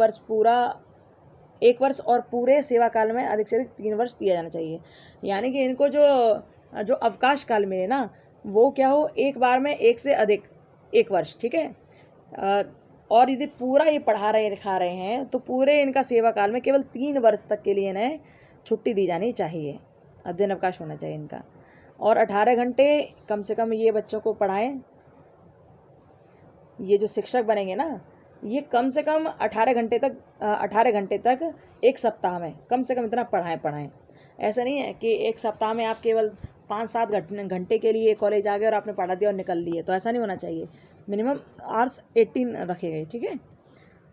A: वर्ष और पूरे सेवा काल में अधिक से अधिक 3 वर्ष दिया जाना चाहिए। यानी कि इनको जो अवकाश काल मिले ना, वो क्या हो, एक बार में 1 से अधिक 1 वर्ष, ठीक है। और यदि पूरा ये पढ़ा रहे लिखा रहे हैं तो पूरे इनका सेवा काल में केवल 3 वर्ष तक के लिए इन्हें छुट्टी दी जानी चाहिए, अध्ययन अवकाश होना चाहिए इनका। और 18 घंटे कम से कम ये बच्चों को पढ़ाएं। ये जो शिक्षक बनेंगे ना, ये कम से कम 18 घंटे तक एक सप्ताह में कम से कम इतना पढ़ाएं। ऐसा नहीं है कि एक सप्ताह में आप केवल 5-7 घंटे के लिए कॉलेज आ गए और आपने पढ़ा दिया और निकल लिए, तो ऐसा नहीं होना चाहिए। मिनिमम आवर्स 18 रखे गए, ठीक है।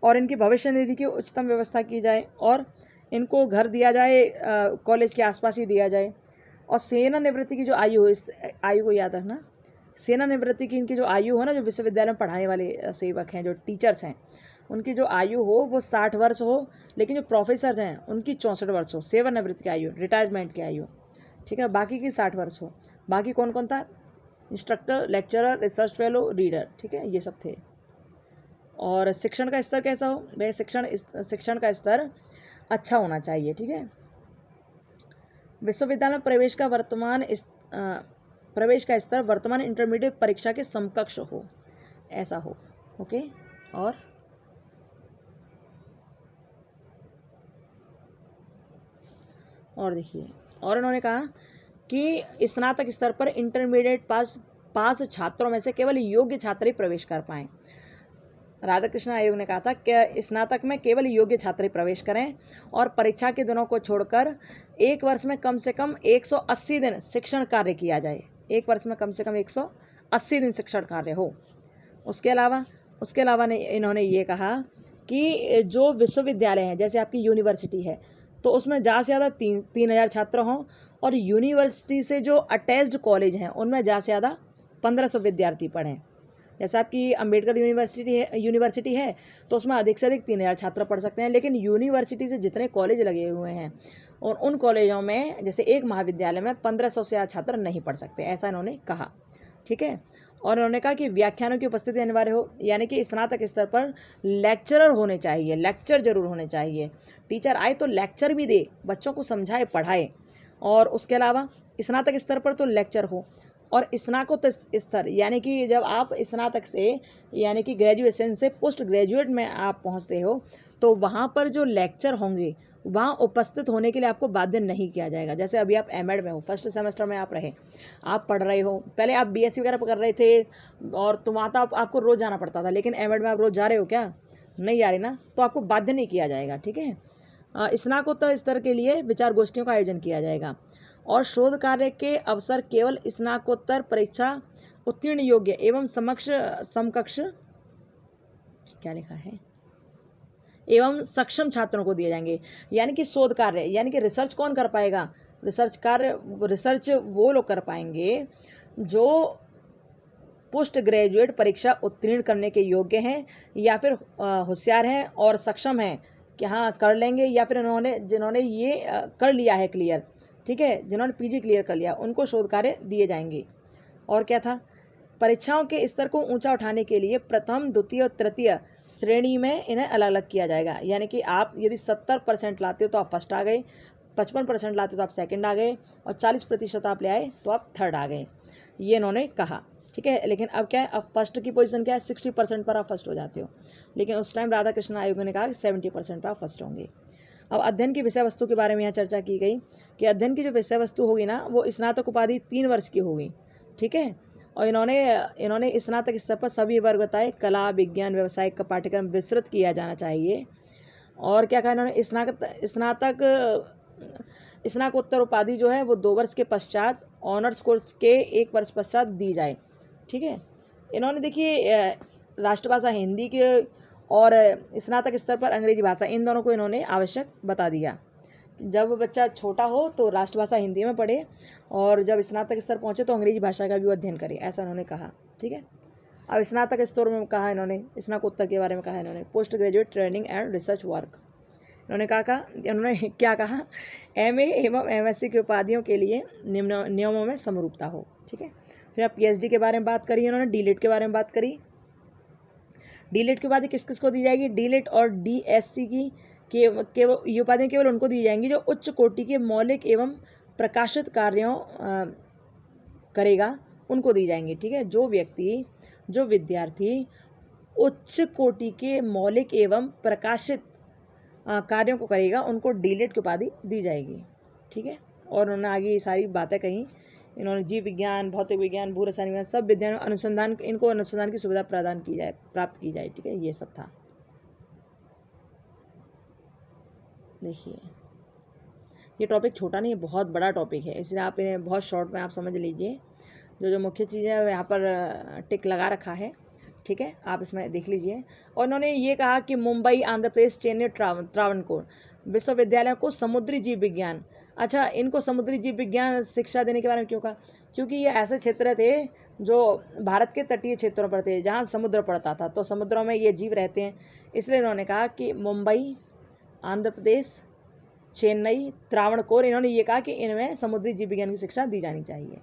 A: और इनकी भविष्य निधि की उच्चतम व्यवस्था की जाए, और इनको घर दिया जाए, कॉलेज के आसपास ही दिया जाए। और सेवानिवृत्ति की जो आयु हो, इस आयु को याद रखना, सेवानिवृत्ति की इनकी जो आयु हो ना, जो विश्वविद्यालय में पढ़ाने वाले सेवक हैं, जो टीचर्स हैं, उनकी जो आयु हो वो 60 वर्ष हो, लेकिन जो प्रोफेसर हैं उनकी 64 वर्ष हो, सेवानिवृत्ति की आयु, रिटायरमेंट की आयु, ठीक है। बाकी की 60 वर्ष हो। बाकी कौन कौन था, instructor, lecturer, research fellow, reader, ठीक है, ये सब थे। और शिक्षण का स्तर कैसा हो भाई, शिक्षण का स्तर अच्छा होना चाहिए, ठीक है। विश्वविद्यालय में प्रवेश का स्तर वर्तमान इंटरमीडिएट परीक्षा के समकक्ष हो, ऐसा हो, ओके। और देखिए, और इन्होंने कहा कि स्नातक स्तर पर इंटरमीडिएट पास छात्रों में से केवल योग्य छात्र ही प्रवेश कर पाएं। राधाकृष्ण आयोग ने कहा था कि स्नातक में केवल योग्य छात्र ही प्रवेश करें, और परीक्षा के दिनों को छोड़कर 1 वर्ष में कम से कम 180 दिन शिक्षण कार्य किया जाए। 1 वर्ष में कम से कम 180 दिन शिक्षण कार्य हो। उसके अलावा इन्होंने ये कहा कि जो विश्वविद्यालय हैं, जैसे आपकी यूनिवर्सिटी है, तो उसमें ज़्यादा से ज़्यादा 3,000 छात्र हों, और यूनिवर्सिटी से जो अटैच्ड कॉलेज हैं उनमें ज़्यादा से ज़्यादा 1500 विद्यार्थी पढ़ें। जैसे आपकी अम्बेडकर यूनिवर्सिटी है तो उसमें अधिक से अधिक 3,000 छात्र पढ़ सकते हैं, लेकिन यूनिवर्सिटी से जितने कॉलेज लगे हुए हैं और उन कॉलेजों में जैसे एक महाविद्यालय में 1500 से ज़्यादा छात्र नहीं पढ़ सकते, ऐसा इन्होंने कहा, ठीक है। और उन्होंने कहा कि व्याख्यानों की उपस्थिति अनिवार्य हो, यानी कि स्नातक स्तर पर लेक्चरर होने चाहिए, लेक्चर जरूर होने चाहिए। टीचर आए तो लेक्चर भी दे, बच्चों को समझाए, पढ़ाए। और उसके अलावा स्नातक स्तर पर तो लेक्चर हो, और स्नातकोत्तर स्तर यानी कि जब आप स्नातक से यानी कि ग्रेजुएशन से पोस्ट ग्रेजुएट में आप पहुंचते हो, तो वहाँ पर जो लेक्चर होंगे वहाँ उपस्थित होने के लिए आपको बाध्य नहीं किया जाएगा। जैसे अभी आप एमएड में हो, फर्स्ट सेमेस्टर में आप रहे, आप पढ़ रहे हो, पहले आप बीएससी वगैरह कर रहे थे और तुम्हारा आपको रोज़ जाना पड़ता था, लेकिन एमएड में आप रोज़ जा रहे हो क्या, नहीं जा रहे ना, तो आपको बाध्य नहीं किया जाएगा, ठीक है। स्नातकोत्तर स्तर के लिए विचार गोष्ठियों का आयोजन किया जाएगा, और शोध कार्य के अवसर केवल स्नातकोत्तर परीक्षा उत्तीर्ण योग्य एवं समकक्ष क्या लिखा है एवं सक्षम छात्रों को दिए जाएंगे। यानी कि शोध कार्य यानी कि रिसर्च कौन कर पाएगा, रिसर्च वो लोग कर पाएंगे जो पोस्ट ग्रेजुएट परीक्षा उत्तीर्ण करने के योग्य हैं, या फिर होशियार हैं और सक्षम हैं कि हाँ कर लेंगे, या फिर जिन्होंने ये कर लिया है क्लियर, ठीक है, जिन्होंने पीजी क्लियर कर लिया, उनको शोध कार्य दिए जाएंगे। और क्या था, परीक्षाओं के स्तर को ऊंचा उठाने के लिए प्रथम, द्वितीय और तृतीय श्रेणी में इन्हें अलग अलग किया जाएगा। यानी कि आप यदि 70% लाते हो तो आप फर्स्ट आ गए, 55% लाते तो आप सेकंड आ गए, और 40% आप ले आए तो आप थर्ड आ गए, ये इन्होंने कहा। ठीक है, लेकिन अब क्या है, अब फर्स्ट की पोजीशन क्या है, 60% पर आप फर्स्ट हो जाते हो, लेकिन उस टाइम राधा कृष्ण आयोग ने कहा कि 70% पर आप फर्स्ट होंगे। अब अध्ययन की विषय वस्तु के बारे में यहाँ चर्चा की गई कि अध्ययन की जो विषय वस्तु होगी ना, वो स्नातक उपाधि 3 वर्ष की होगी। ठीक है, और इन्होंने स्नातक स्तर पर सभी वर्ग बताए, कला, विज्ञान, व्यवसायिक का पाठ्यक्रम विस्तृत किया जाना चाहिए। और क्या कहा इन्होंने, स्नातकोत्तर उपाधि जो है वो 2 वर्ष के पश्चात ऑनर्स कोर्स के 1 वर्ष पश्चात दी जाए। ठीक है, इन्होंने देखिए राष्ट्रभाषा हिंदी के और स्नातक स्तर पर अंग्रेजी भाषा, इन दोनों को इन्होंने आवश्यक बता दिया। जब बच्चा छोटा हो तो राष्ट्रभाषा हिंदी में पढ़े, और जब स्नातक स्तर पहुँचे तो अंग्रेजी भाषा का भी अध्ययन करे, ऐसा उन्होंने कहा। ठीक है, अब स्नातक स्तर में कहा इन्होंने, स्नातकोत्तर के बारे में कहा इन्होंने, post graduate training and research work. इन्होंने क्या कहा, MA एवं MSc की उपाधियों के लिए नियमों में समरूपता हो। ठीक है, फिर आप PhD के बारे में बात करी इन्होंने, डीलिट के बारे में बात करी। डीलिट की उपाधि किस किस को दी जाएगी, डीलिट और DSc की केवल ये उपाधियाँ केवल उनको दी जाएंगी जो उच्च कोटि के मौलिक एवं प्रकाशित कार्यों करेगा, उनको दी जाएंगी। ठीक है, जो विद्यार्थी उच्च कोटि के मौलिक एवं प्रकाशित कार्यों को करेगा, उनको डीलिट की उपाधि दी जाएगी। ठीक है, और उन्होंने आगे ये सारी बातें कही। इन्होंने जीव विज्ञान, भौतिक विज्ञान, भू रसायन विज्ञान, सब विज्ञान अनुसंधान, इनको अनुसंधान की सुविधा प्राप्त की जाए। ठीक है, ये सब था। देखिए ये टॉपिक छोटा नहीं है, बहुत बड़ा टॉपिक है, इसलिए आप इन्हें बहुत शॉर्ट में आप समझ लीजिए। जो मुख्य चीज़ें है यहाँ पर टिक लगा रखा है। ठीक है, आप इसमें देख लीजिए। और इन्होंने ये कहा कि मुंबई, आंध्र प्रदेश, चेन्नई, त्रावणकोर विश्वविद्यालयों को समुद्री जीव विज्ञान, अच्छा इनको समुद्री जीव विज्ञान शिक्षा देने के बारे में क्यों कहा, क्योंकि ये ऐसे क्षेत्र थे जो भारत के तटीय क्षेत्रों पर थे, जहाँ समुद्र पड़ता था, तो समुद्रों में ये जीव रहते हैं। इसलिए इन्होंने कहा कि मुंबई, आंध्र प्रदेश, चेन्नई, त्रावणकोर, इन्होंने ये कहा कि इनमें समुद्री जीव विज्ञान की शिक्षा दी जानी चाहिए।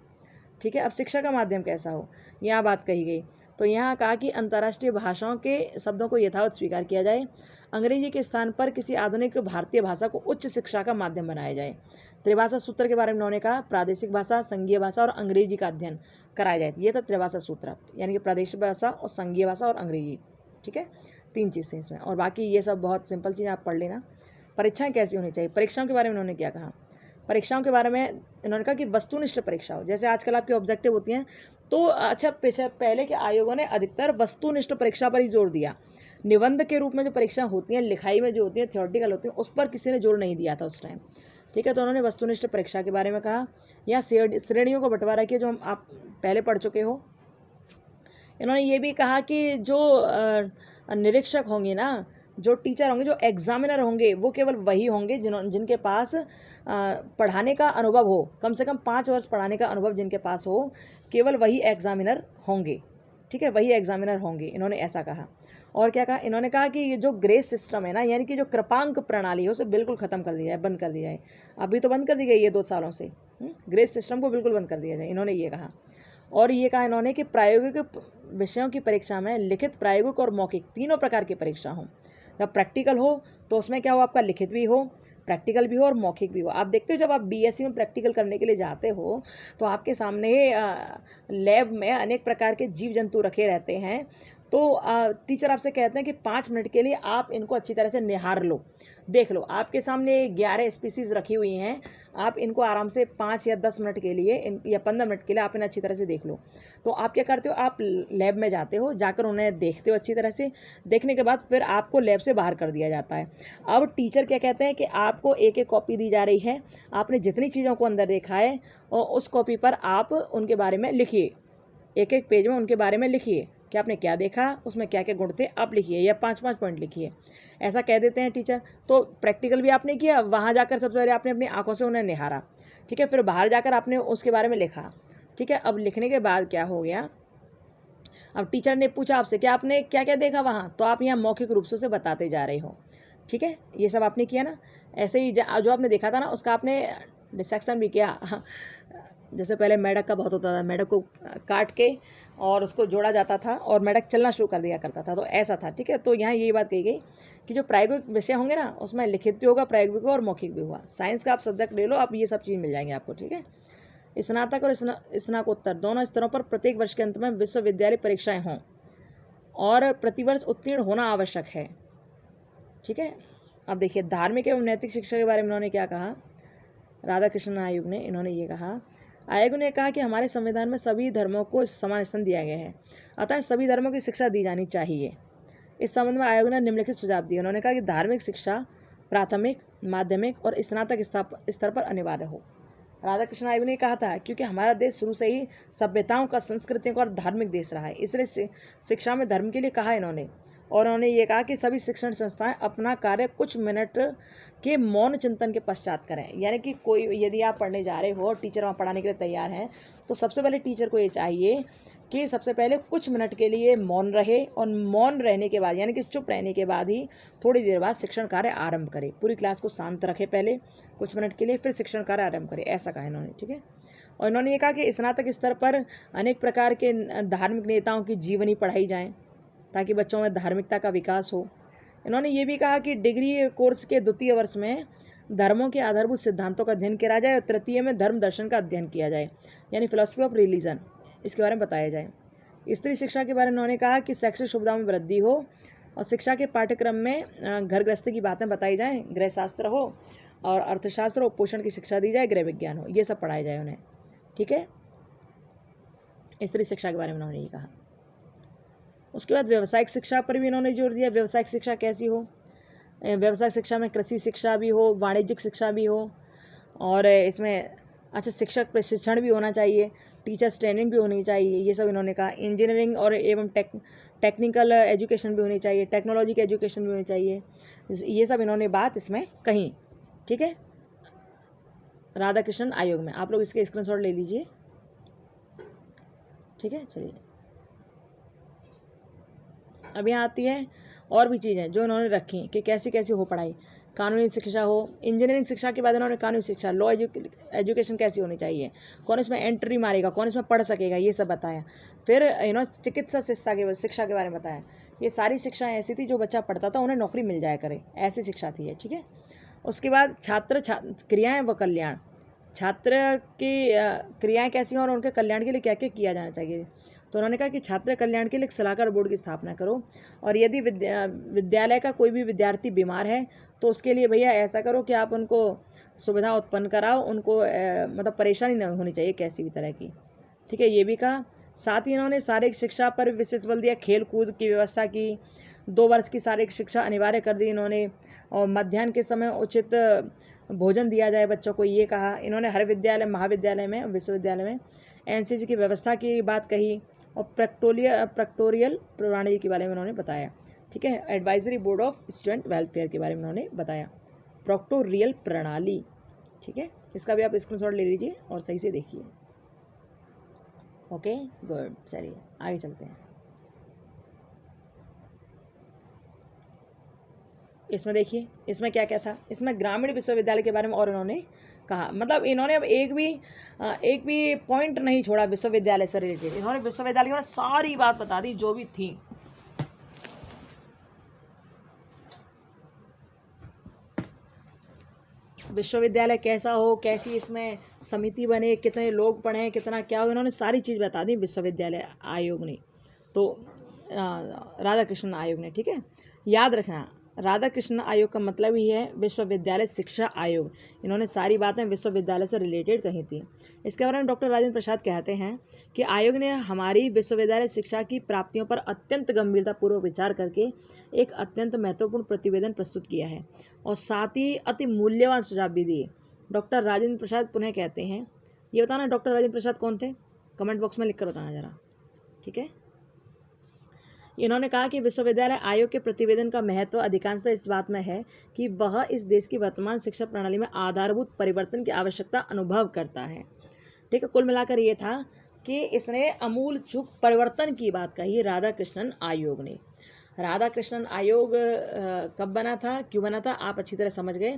A: ठीक है, अब शिक्षा का माध्यम कैसा हो, यहाँ बात कही गई। तो यहाँ कहा कि अंतर्राष्ट्रीय भाषाओं के शब्दों को यथावत स्वीकार किया जाए, अंग्रेजी के स्थान पर किसी आधुनिक भारतीय भाषा को उच्च शिक्षा का माध्यम बनाया जाए। त्रिभाषा सूत्र के बारे में उन्होंने कहा, प्रादेशिक भाषा, संघीय भाषा और अंग्रेजी का अध्ययन कराया जाए। ये था त्रिभाषा सूत्र, यानी कि प्रादेशिक भाषा और संघीय भाषा और अंग्रेजी। ठीक है, 3 चीज़ थे इसमें, और बाकी ये सब बहुत सिंपल चीज़ आप पढ़ लेना। परीक्षाएँ कैसी होनी चाहिए, परीक्षाओं के बारे में उन्होंने क्या कहा, परीक्षाओं के बारे में इन्होंने कहा कि वस्तुनिष्ठ परीक्षा हो, जैसे आजकल आपकी ऑब्जेक्टिव होती हैं, तो अच्छा पहले के आयोगों ने अधिकतर वस्तुनिष्ठ परीक्षा पर ही जोर दिया। निबंध के रूप में जो परीक्षा होती हैं, लिखाई में जो होती हैं, थियोरेटिकल होती हैं, उस पर किसी ने जोर नहीं दिया था उस टाइम। ठीक है, तो उन्होंने वस्तुनिष्ठ परीक्षा के बारे में कहा। या श्रेणियों को बंटवारा किया, जो आप पहले पढ़ चुके हो। इन्होंने ये भी कहा कि जो निरीक्षक होंगे ना, जो टीचर होंगे, जो एग्जामिनर होंगे, वो केवल वही होंगे जिनके पास पढ़ाने का अनुभव हो, कम से कम 5 वर्ष पढ़ाने का अनुभव जिनके पास हो, केवल वही एग्जामिनर होंगे। ठीक है, वही एग्जामिनर होंगे, इन्होंने ऐसा कहा। और क्या कहा, इन्होंने कहा कि ये जो ग्रेस सिस्टम है ना, यानी कि जो कृपांक प्रणाली है, उसे बिल्कुल ख़त्म कर दिया जाए, बंद कर दिया जाए। अभी तो बंद कर दी गई है 2 सालों से, ग्रेस सिस्टम को बिल्कुल बंद कर दिया जाए, इन्होंने ये कहा। और ये कहा इन्होंने कि प्रायोगिक विषयों की परीक्षा में लिखित, प्रायोगिक और मौखिक तीनों प्रकार की परीक्षा हों। जब प्रैक्टिकल हो तो उसमें क्या हो, आपका लिखित भी हो, प्रैक्टिकल भी हो और मौखिक भी हो। आप देखते हो जब आप BSc में प्रैक्टिकल करने के लिए जाते हो तो आपके सामने लैब में अनेक प्रकार के जीव जंतु रखे रहते हैं, तो टीचर आपसे कहते हैं कि 5 मिनट के लिए आप इनको अच्छी तरह से निहार लो, देख लो। आपके सामने 11 स्पीसीज़ रखी हुई हैं, आप इनको आराम से 5 या 10 मिनट के लिए या 15 मिनट के लिए आप इन्हें अच्छी तरह से देख लो। तो आप क्या करते हो, आप लैब में जाते हो, जाकर उन्हें देखते हो अच्छी तरह से, देखने के बाद फिर आपको लैब से बाहर कर दिया जाता है। अब टीचर क्या कहते हैं कि आपको एक एक कॉपी दी जा रही है, आपने जितनी चीज़ों को अंदर देखा है और उस कॉपी पर आप उनके बारे में लिखिए, एक एक पेज में उनके बारे में लिखिए कि आपने क्या देखा, उसमें क्या क्या गुण थे, आप लिखिए, या 5-5 पॉइंट लिखिए, ऐसा कह देते हैं टीचर। तो प्रैक्टिकल भी आपने किया, वहाँ जाकर सबसे पहले आपने अपनी आंखों से उन्हें निहारा, ठीक है, फिर बाहर जाकर आपने उसके बारे में लिखा। ठीक है, अब लिखने के बाद क्या हो गया, अब टीचर ने पूछा आपसे कि आपने क्या क्या देखा वहाँ, तो आप यहाँ मौखिक रूप से उसे बताते जा रहे हो। ठीक है, ये सब आपने किया ना। ऐसे ही जो आपने देखा था ना, उसका आपने डिसेक्शन भी किया, जैसे पहले मेढक का बहुत होता था, मेढक को काट के और उसको जोड़ा जाता था और मेढक चलना शुरू कर दिया करता था, तो ऐसा था, ठीक है। तो यहाँ यही बात कही गई कि जो प्रायोगिक विषय होंगे ना, उसमें लिखित भी होगा, प्रायोगिक भी होगा और मौखिक भी होगा। साइंस का आप सब्जेक्ट ले लो, आप ये सब चीज़ मिल जाएंगे आपको, ठीक है। स्नातक और स्नाकोत्तर दोनों स्तरों पर प्रत्येक वर्ष के अंत में विश्वविद्यालय परीक्षाएं हों और प्रतिवर्ष उत्तीर्ण होना आवश्यक है, ठीक है। अब देखिए, धार्मिक एवं नैतिक शिक्षा के बारे में उन्होंने क्या कहा, राधाकृष्णन आयोग ने, इन्होंने ये कहा, आयोग ने कहा कि हमारे संविधान में सभी धर्मों को समान स्थान दिया गया है, अतः सभी धर्मों की शिक्षा दी जानी चाहिए। इस संबंध में आयोग ने निम्नलिखित सुझाव दिए। उन्होंने कहा कि धार्मिक शिक्षा प्राथमिक, माध्यमिक और स्नातक स्तर पर अनिवार्य हो। राधाकृष्ण आयोग ने कहा था क्योंकि हमारा देश शुरू से ही सभ्यताओं का, संस्कृतियों का और धार्मिक देश रहा है, इसलिए शिक्षा में धर्म के लिए कहा इन्होंने। और उन्होंने ये कहा कि सभी शिक्षण संस्थाएं अपना कार्य कुछ मिनट के मौन चिंतन के पश्चात करें। यानी कि कोई, यदि आप पढ़ने जा रहे हो और टीचर वहाँ पढ़ाने के लिए तैयार हैं, तो सबसे पहले टीचर को ये चाहिए कि सबसे पहले कुछ मिनट के लिए मौन रहे और मौन रहने के बाद, यानी कि चुप रहने के बाद ही थोड़ी देर बाद शिक्षण कार्य आरंभ करे। पूरी क्लास को शांत रखे पहले कुछ मिनट के लिए, फिर शिक्षण कार्य आरंभ करे, ऐसा कहा इन्होंने, ठीक है। और इन्होंने ये कहा कि स्नातक स्तर पर अनेक प्रकार के धार्मिक नेताओं की जीवनी पढ़ाई जाए ताकि बच्चों में धार्मिकता का विकास हो। इन्होंने ये भी कहा कि डिग्री कोर्स के द्वितीय वर्ष में धर्मों के आधारभूत सिद्धांतों का अध्ययन किया जाए और तृतीय में धर्म दर्शन का अध्ययन किया जाए, यानी फिलॉसफी ऑफ रिलीजन, इसके बारे में बताया जाए। स्त्री शिक्षा के बारे में उन्होंने कहा कि शैक्षिक सुविधाओं में वृद्धि हो और शिक्षा के पाठ्यक्रम में घर गृहस्थी की बातें बताई जाएँ, गृहशास्त्र हो और अर्थशास्त्र और पोषण की शिक्षा दी जाए, गृह विज्ञान हो, ये सब पढ़ाया जाए उन्हें, ठीक है। स्त्री शिक्षा के बारे में उन्होंने ये कहा। उसके बाद व्यावसायिक शिक्षा पर भी इन्होंने जोर दिया। व्यावसायिक शिक्षा कैसी हो, व्यावसायिक शिक्षा में कृषि शिक्षा भी हो, वाणिज्यिक शिक्षा भी हो और इसमें अच्छा शिक्षक प्रशिक्षण भी होना चाहिए, टीचर्स ट्रेनिंग भी होनी चाहिए, ये सब इन्होंने कहा। इंजीनियरिंग और एवं टेक्निकल एजुकेशन भी होनी चाहिए, टेक्नोलॉजी की एजुकेशन भी होनी चाहिए, ये सब इन्होंने बात इसमें कही, ठीक है। राधाकृष्णन आयोग में आप लोग इसके स्क्रीनशॉट ले लीजिए, ठीक है। चलिए, अब यहाँ आती है और भी चीज़ें जो इन्होंने रखी कि कैसी कैसी हो पढ़ाई। कानूनी शिक्षा हो, इंजीनियरिंग शिक्षा के बाद इन्होंने कानूनी शिक्षा, लॉ एजुकेशन कैसी होनी चाहिए, कौन इसमें एंट्री मारेगा, कौन इसमें पढ़ सकेगा, ये सब बताया। फिर इन्होंने चिकित्सा शिक्षा के बारे में बताया। ये सारी शिक्षा ऐसी थी जो बच्चा पढ़ता था उन्हें नौकरी मिल जाया करे, ऐसी शिक्षा थी ये, ठीक है। उसके बाद क्रियाएँ व कल्याण, छात्र की क्रियाएँ कैसी हों और उनके कल्याण के लिए क्या क्या किया जाना चाहिए। तो उन्होंने कहा कि छात्र कल्याण के लिए एक सलाहकार बोर्ड की स्थापना करो और यदि विद्यालय का कोई भी विद्यार्थी बीमार है तो उसके लिए भैया ऐसा करो कि आप उनको सुविधा उत्पन्न कराओ, उनको मतलब परेशानी नहीं होनी चाहिए कैसी भी तरह की, ठीक है, ये भी कहा। साथ ही इन्होंने शारीरिक शिक्षा पर विशेष बल दिया, खेल कूद की व्यवस्था की, 2 वर्ष की शारीरिक शिक्षा अनिवार्य कर दी इन्होंने और मध्याह्न के समय उचित भोजन दिया जाए बच्चों को, ये कहा इन्होंने। हर विद्यालय, महाविद्यालय में, विश्वविद्यालय में एनसीसी की व्यवस्था की बात कही और प्रैक्टोरियल प्रणाली के बारे में उन्होंने बताया, ठीक है। Advisory board of student welfare के बारे में उन्होंने बताया, प्रैक्टोरियल प्रणाली, ठीक है। इसका भी आप स्क्रीनशॉट ले लीजिए और सही से देखिए। ओके, गुड, चलिए आगे चलते हैं। इसमें देखिए, इसमें क्या क्या था, इसमें ग्रामीण विश्वविद्यालय के बारे में और इन्होंने कहा, मतलब इन्होंने अब एक भी पॉइंट नहीं छोड़ा विश्वविद्यालय से रिलेटेड। इन्होंने विश्वविद्यालय में सारी बात बता दी जो भी थी। विश्वविद्यालय कैसा हो, कैसी इसमें समिति बने, कितने लोग पढ़ें, कितना क्या हो, इन्होंने सारी चीज़ बता दी विश्वविद्यालय आयोग ने, तो राधाकृष्णन आयोग ने, ठीक है। याद रखना, राधाकृष्णन आयोग का मतलब ही है विश्वविद्यालय शिक्षा आयोग। इन्होंने सारी बातें विश्वविद्यालय से रिलेटेड कही थी। इसके बारे में डॉक्टर राजेंद्र प्रसाद कहते हैं कि आयोग ने हमारी विश्वविद्यालय शिक्षा की प्राप्तियों पर अत्यंत गंभीरतापूर्वक विचार करके एक अत्यंत महत्वपूर्ण प्रतिवेदन प्रस्तुत किया है और साथ ही अति मूल्यवान सुझाव भी दिए। डॉक्टर राजेंद्र प्रसाद पुनः कहते हैं, ये बताना डॉक्टर राजेंद्र प्रसाद कौन थे, कमेंट बॉक्स में लिख कर बताना ज़रा, ठीक है। इन्होंने कहा कि विश्वविद्यालय आयोग के प्रतिवेदन का महत्व अधिकांशतः इस बात में है कि वह इस देश की वर्तमान शिक्षा प्रणाली में आधारभूत परिवर्तन की आवश्यकता अनुभव करता है, ठीक है। कुल मिलाकर ये था कि इसने अमूल चूक परिवर्तन की बात कही राधाकृष्णन आयोग ने। राधाकृष्णन आयोग कब बना था, क्यों बना था, आप अच्छी तरह समझ गए।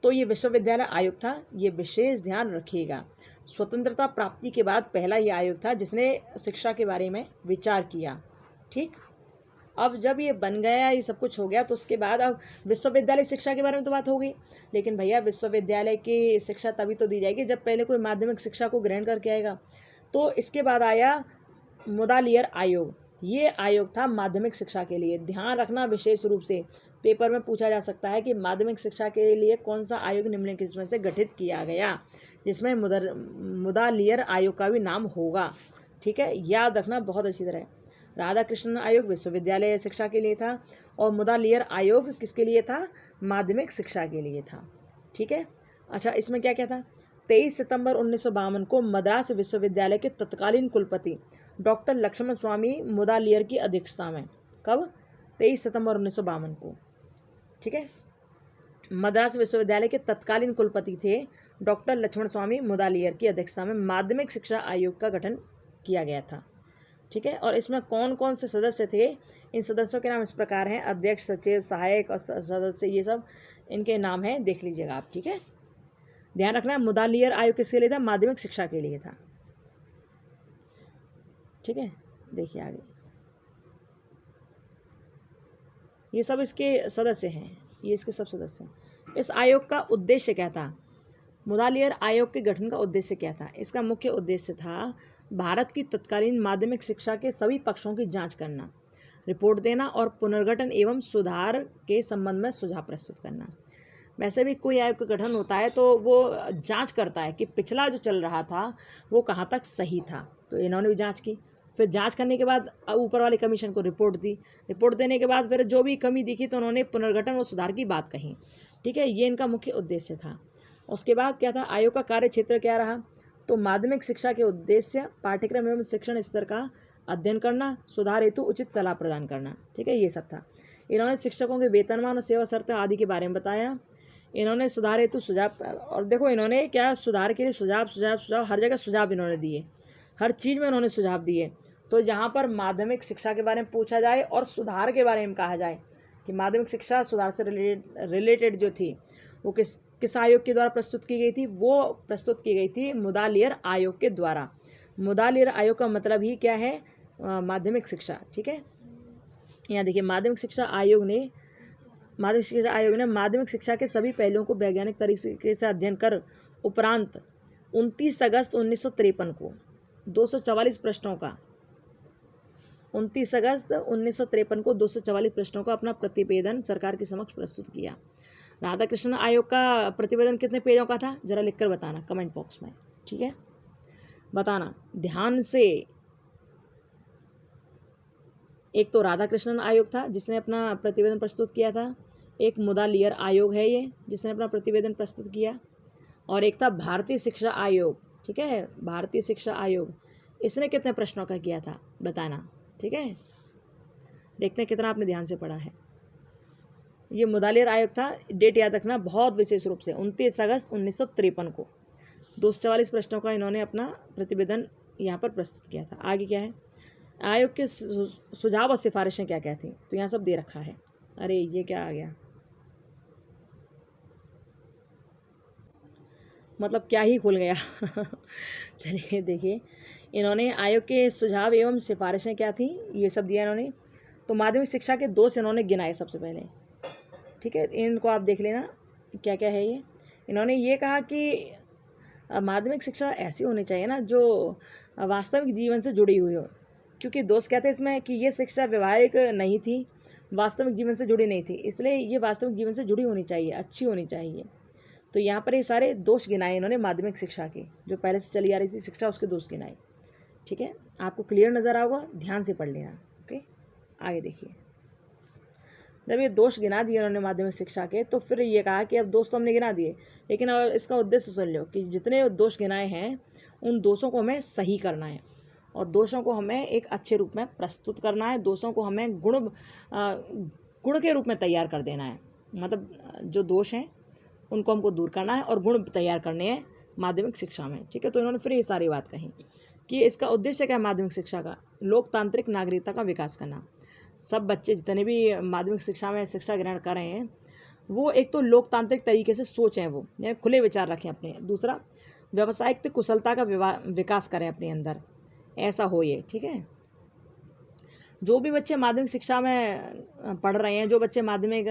A: तो ये विश्वविद्यालय आयोग था, ये विशेष ध्यान रखिएगा। स्वतंत्रता प्राप्ति के बाद पहला ये आयोग था जिसने शिक्षा के बारे में विचार किया। ठीक, अब जब ये बन गया, ये सब कुछ हो गया, तो उसके बाद अब विश्वविद्यालय शिक्षा के बारे में तो बात हो गई, लेकिन भैया विश्वविद्यालय की शिक्षा तभी तो दी जाएगी जब पहले कोई माध्यमिक शिक्षा को ग्रहण करके आएगा। तो इसके बाद आया मुदालियर आयोग। ये आयोग था माध्यमिक शिक्षा के लिए। ध्यान रखना, विशेष रूप से पेपर में पूछा जा सकता है कि माध्यमिक शिक्षा के लिए कौन सा आयोग निम्नलिखित में से गठित किया गया, जिसमें मुदालियर आयोग का भी नाम होगा। ठीक है, याद रखना बहुत अच्छी तरह। राधाकृष्णन आयोग विश्वविद्यालय शिक्षा के लिए था और मुदालियर आयोग किसके लिए था? माध्यमिक शिक्षा के लिए था। ठीक है, अच्छा इसमें क्या क्या था? 23 सितंबर 1952 को मद्रास विश्वविद्यालय के तत्कालीन कुलपति डॉक्टर लक्ष्मण स्वामी मुदालियर की अध्यक्षता में, कब? 23 सितंबर 1952 को। ठीक है, मद्रास विश्वविद्यालय के तत्कालीन कुलपति थे डॉक्टर लक्ष्मण स्वामी मुदालियर की अध्यक्षता में माध्यमिक शिक्षा आयोग का गठन किया गया था। ठीक है, और इसमें कौन कौन से सदस्य थे? इन सदस्यों के नाम इस प्रकार हैं: अध्यक्ष, सचिव, सहायक और सदस्य, ये सब इनके नाम हैं, देख लीजिएगा आप। ठीक है, ध्यान रखना, मुदालियर आयोग किसके लिए था? माध्यमिक शिक्षा के लिए था। ठीक है, देखिए आगे, ये सब इसके सदस्य हैं, ये इसके सब सदस्य हैं। इस आयोग का उद्देश्य क्या था? मुदालियर आयोग के गठन का उद्देश्य क्या था? इसका मुख्य उद्देश्य था भारत की तत्कालीन माध्यमिक शिक्षा के सभी पक्षों की जांच करना, रिपोर्ट देना और पुनर्गठन एवं सुधार के संबंध में सुझाव प्रस्तुत करना। वैसे भी कोई आयोग का गठन होता है तो वो जांच करता है कि पिछला जो चल रहा था वो कहाँ तक सही था, तो इन्होंने भी जांच की। फिर जांच करने के बाद ऊपर वाले कमीशन को रिपोर्ट दी, रिपोर्ट देने के बाद फिर जो भी कमी दिखी तो उन्होंने पुनर्गठन और सुधार की बात कही। ठीक है, ये इनका मुख्य उद्देश्य था। उसके बाद क्या था? आयोग का कार्य क्षेत्र क्या रहा? तो माध्यमिक शिक्षा के उद्देश्य पाठ्यक्रम एवं शिक्षण स्तर का अध्ययन करना, सुधार हेतु उचित सलाह प्रदान करना। ठीक है, ये सब था। इन्होंने शिक्षकों के वेतनमान और सेवा शर्तें आदि के बारे में बताया। इन्होंने सुधार हेतु सुझाव, और देखो इन्होंने क्या सुधार के लिए सुझाव सुझाव सुझाव हर जगह सुझाव इन्होंने दिए, हर चीज़ में इन्होंने सुझाव दिए। तो जहाँ पर माध्यमिक शिक्षा के बारे में पूछा जाए और सुधार के बारे में कहा जाए कि माध्यमिक शिक्षा सुधार से रिलेटेड जो थी वो किस आयोग के द्वारा प्रस्तुत की गई थी? वो प्रस्तुत की गई थी मुदालियर आयोग के द्वारा। मुदालियर आयोग का मतलब ही क्या है? माध्यमिक शिक्षा। ठीक है, यहाँ देखिए, माध्यमिक शिक्षा आयोग ने माध्यमिक शिक्षा के सभी पहलुओं को वैज्ञानिक तरीके से अध्ययन कर उपरांत 29 अगस्त 1953 को 244 प्रश्नों का 29 अगस्त 1953 को 244 प्रश्नों का अपना प्रतिवेदन सरकार के समक्ष प्रस्तुत किया। राधाकृष्णन आयोग का प्रतिवेदन कितने पेजों का था? जरा लिखकर बताना कमेंट बॉक्स में। ठीक है, बताना ध्यान से। एक तो राधाकृष्णन आयोग था जिसने अपना प्रतिवेदन प्रस्तुत किया था, एक मुदालियर आयोग है ये जिसने अपना प्रतिवेदन प्रस्तुत किया, और एक था भारतीय शिक्षा आयोग। ठीक है, भारतीय शिक्षा आयोग, इसने कितने प्रश्नों का किया था बताना। ठीक है, देखते हैं कितना आपने ध्यान से पढ़ा है। ये मुदालियर आयोग था, डेट याद रखना बहुत विशेष रूप से, 29 अगस्त 1953 को 244 प्रश्नों का इन्होंने अपना प्रतिवेदन यहाँ पर प्रस्तुत किया था। आगे क्या है? आयोग के सुझाव और सिफारिशें क्या क्या थी? तो यहाँ सब दे रखा है। अरे ये क्या आ गया, मतलब क्या ही खुल गया। चलिए देखिए, इन्होंने आयोग के सुझाव एवं सिफारिशें क्या थी ये सब दिया इन्होंने। तो माध्यमिक शिक्षा के दोष इन्होंने गिनाए सबसे पहले। ठीक है, इनको आप देख लेना क्या क्या है ये। इन्होंने ये कहा कि माध्यमिक शिक्षा ऐसी होनी चाहिए ना जो वास्तविक जीवन से जुड़ी हुई हो, क्योंकि दोष क्या थे इसमें कि ये शिक्षा व्यवहारिक नहीं थी, वास्तविक जीवन से जुड़ी नहीं थी, इसलिए ये वास्तविक जीवन से जुड़ी होनी चाहिए, अच्छी होनी चाहिए। तो यहाँ पर ये सारे दोष गिनाए इन्होंने माध्यमिक शिक्षा के, जो पहले से चली आ रही थी शिक्षा उसके दोष गिनाए। ठीक है, आपको क्लियर नज़र आओगा, ध्यान से पढ़ लेना। ओके, आगे देखिए। जब ये दोष गिना दिए उन्होंने माध्यमिक शिक्षा के, तो फिर ये कहा कि अब दोष तो हमने गिना दिए, लेकिन अब इसका उद्देश्य सुन लो कि जितने दोष गिनाए हैं उन दोषों को हमें सही करना है और दोषों को हमें एक अच्छे रूप में प्रस्तुत करना है, दोषों को हमें गुण के रूप में तैयार कर देना है। मतलब जो दोष हैं उनको हमको दूर करना है और गुण तैयार करने हैं माध्यमिक शिक्षा में। ठीक है, तो इन्होंने फिर ये सारी बात कही कि इसका उद्देश्य क्या है माध्यमिक शिक्षा का? लोकतांत्रिक नागरिकता का विकास करना। सब बच्चे जितने भी माध्यमिक शिक्षा में शिक्षा ग्रहण कर रहे हैं वो एक तो लोकतांत्रिक तरीके से सोचें, वो यानी खुले विचार रखें अपने। दूसरा, व्यावसायिक कुशलता का विकास करें अपने अंदर, ऐसा हो ये, ठीक है। जो भी बच्चे माध्यमिक शिक्षा में पढ़ रहे हैं, जो बच्चे माध्यमिक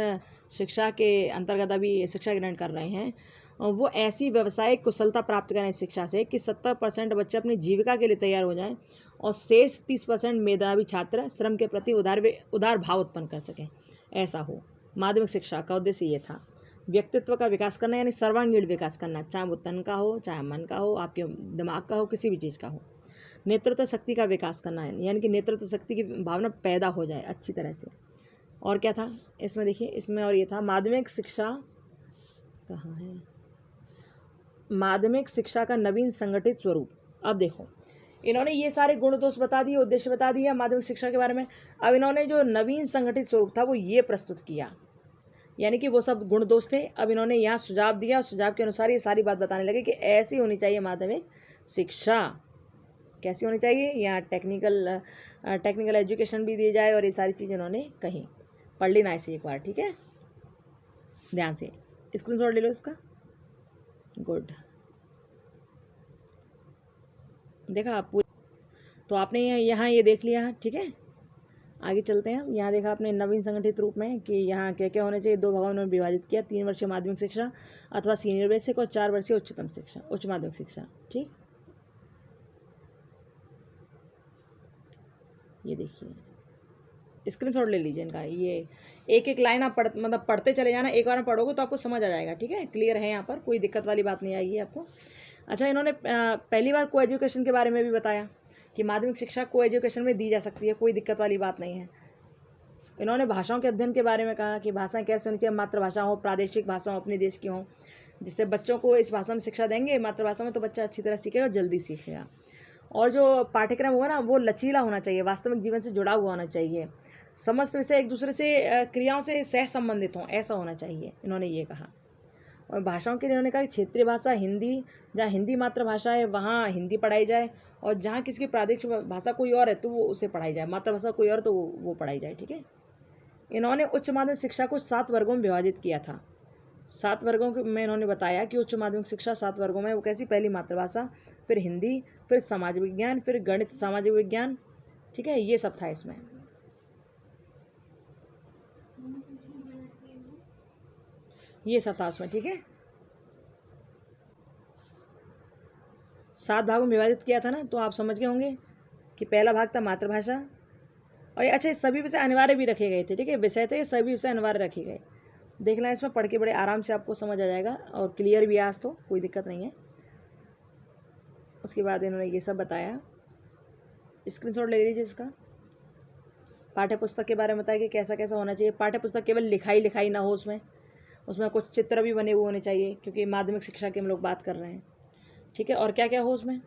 A: शिक्षा के अंतर्गत अभी शिक्षा ग्रहण कर रहे हैं, वो ऐसी व्यावसायिक कुशलता प्राप्त करें इस शिक्षा से कि 70% बच्चे अपनी जीविका के लिए तैयार हो जाएं और शेष 30% मेधावी छात्र श्रम के प्रति उदार भाव उत्पन्न कर सकें, ऐसा हो। माध्यमिक शिक्षा का उद्देश्य ये था, व्यक्तित्व का विकास करना, यानी सर्वांगीण विकास करना, चाहे वो तन का हो, चाहे मन का हो, आपके दिमाग का हो, किसी भी चीज़ का हो। नेतृत्व शक्ति का विकास करना है, यानी कि नेतृत्व शक्ति की भावना पैदा हो जाए अच्छी तरह से। और क्या था इसमें, देखिए इसमें और ये था, माध्यमिक शिक्षा कहाँ है, माध्यमिक शिक्षा का नवीन संगठित स्वरूप। अब देखो इन्होंने ये सारे गुण दोष बता दिए, उद्देश्य बता दिया माध्यमिक शिक्षा के बारे में। अब इन्होंने जो नवीन संगठित स्वरूप था वो ये प्रस्तुत किया, यानी कि वो सब गुण दोष थे। अब इन्होंने यहाँ सुझाव दिया, सुझाव के अनुसार ये सारी बात बताने लगे कि ऐसी होनी चाहिए माध्यमिक शिक्षा, कैसी होनी चाहिए। यहाँ टेक्निकल एजुकेशन भी दी जाए और ये सारी चीज़ इन्होंने कही। पढ़ लेना ऐसे एक बार, ठीक है, ध्यान से स्क्रीनशॉट ले लो इसका। गुड, देखा आप, तो आपने यहाँ ये देख लिया, ठीक है। आगे चलते हैं। यहाँ देखा आपने नवीन संगठित रूप में कि यहाँ क्या क्या होने चाहिए। 2 भागों में विभाजित किया, 3 वर्षीय माध्यमिक शिक्षा अथवा सीनियर बेसिक और 4 वर्षीय उच्चतम शिक्षा, उच्च माध्यमिक शिक्षा, ठीक। ये देखिए स्क्रीनशॉट ले लीजिए इनका। ये एक एक लाइन आप मतलब पढ़ते चले जाना, एक बार में पढ़ोगे तो आपको समझ आ जाएगा, ठीक है। क्लियर है, यहाँ पर कोई दिक्कत वाली बात नहीं आएगी आपको। अच्छा, इन्होंने पहली बार को एजुकेशन के बारे में भी बताया कि माध्यमिक शिक्षा को एजुकेशन में दी जा सकती है, कोई दिक्कत वाली बात नहीं है। इन्होंने भाषाओं के अध्ययन के बारे में कहा कि भाषाएं कैसे होनी चाहिए, मातृभाषा हो, प्रादेशिक भाषा हो, अपने देश की हो, जिससे बच्चों को इस भाषा में शिक्षा देंगे मातृभाषा में तो बच्चा अच्छी तरह सीखेगा, जल्दी सीखेगा। और जो पाठ्यक्रम होगा ना वो लचीला होना चाहिए, वास्तविक जीवन से जुड़ा हुआ होना चाहिए, समस्त विषय एक दूसरे से क्रियाओं से सह संबंधित हों, ऐसा होना चाहिए, इन्होंने ये कहा। और भाषाओं के लिए उन्होंने कहा कि क्षेत्रीय भाषा हिंदी, जहाँ हिंदी मातृभाषा है वहाँ हिंदी पढ़ाई जाए, और जहाँ किसी की प्रादेशिक भाषा कोई और है तो वो उसे पढ़ाई जाए, मातृभाषा कोई और तो वो पढ़ाई जाए, ठीक है। इन्होंने उच्च माध्यमिक शिक्षा को 7 वर्गों में विभाजित किया था। 7 वर्गों में इन्होंने बताया कि उच्च माध्यमिक शिक्षा 7 वर्गों में, वो कैसी, पहली मातृभाषा, फिर हिंदी, फिर समाज विज्ञान, फिर गणित, सामाजिक विज्ञान, ठीक है, ये सब था इसमें। ये सब था उसमें, ठीक है। 7 भागों में विभाजित किया था ना, तो आप समझ गए होंगे कि पहला भाग था मातृभाषा। और ये अच्छा, सभी विषय अनिवार्य भी रखे गए थे, ठीक है, विषय थे सभी विषय अनिवार्य रखे गए। देखना इसमें पढ़ के बड़े आराम से आपको समझ आ जाएगा और क्लियर भी आज तो कोई दिक्कत नहीं है। उसके बाद इन्होंने ये सब बताया, स्क्रीनशॉट ले लीजिए इसका। पाठ्य पुस्तक के बारे में बताया कि कैसा कैसा होना चाहिए। पाठ्य पुस्तक केवल लिखाई ना हो, उसमें कुछ चित्र भी बने हुए होने चाहिए, क्योंकि माध्यमिक शिक्षा की हम लोग बात कर रहे हैं, ठीक है। और क्या क्या हो उसमें,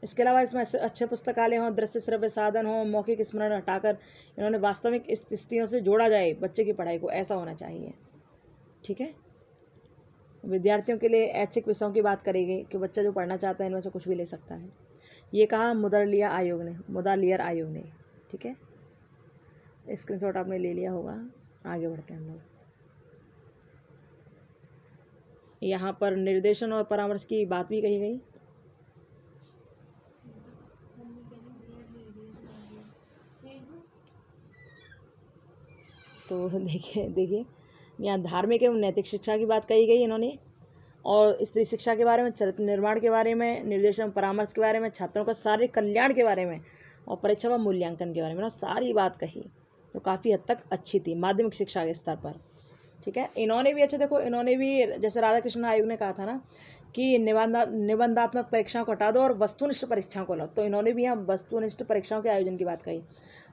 A: इसके अलावा इसमें अच्छे पुस्तकालय हों, दृश्य श्रव्य साधन हो, मौखिक स्मरण हटाकर इन्होंने वास्तविक स्थितियों से जोड़ा जाए बच्चे की पढ़ाई को, ऐसा होना चाहिए, ठीक है। विद्यार्थियों के लिए ऐच्छिक विषयों की बात करेगी कि बच्चा जो पढ़ना चाहता है इनमें से कुछ भी ले सकता है, ये कहा मुदालियर आयोग ने, ठीक है। स्क्रीनशॉट आपने ले लिया होगा। आगे बढ़ते हैं हम लोग। यहाँ पर निर्देशन और परामर्श की बात भी कही गई। तो देखिए यहाँ धार्मिक एवं नैतिक शिक्षा की बात कही गई इन्होंने, और स्त्री शिक्षा के बारे में, चरित्र निर्माण के बारे में, निर्देशन परामर्श के बारे में, छात्रों का शारीरिक कल्याण के बारे में, और परीक्षा व मूल्यांकन के बारे में सारी बात कही, तो काफ़ी हद तक अच्छी थी माध्यमिक शिक्षा के स्तर पर, ठीक है। इन्होंने भी, अच्छा देखो, इन्होंने भी जैसे राधाकृष्ण आयोग ने कहा था ना कि निबंधात्मक परीक्षाओं को हटा दो और वस्तुनिष्ठ परीक्षाओं को लो, तो इन्होंने भी यहाँ वस्तुनिष्ठ परीक्षाओं के आयोजन की बात कही।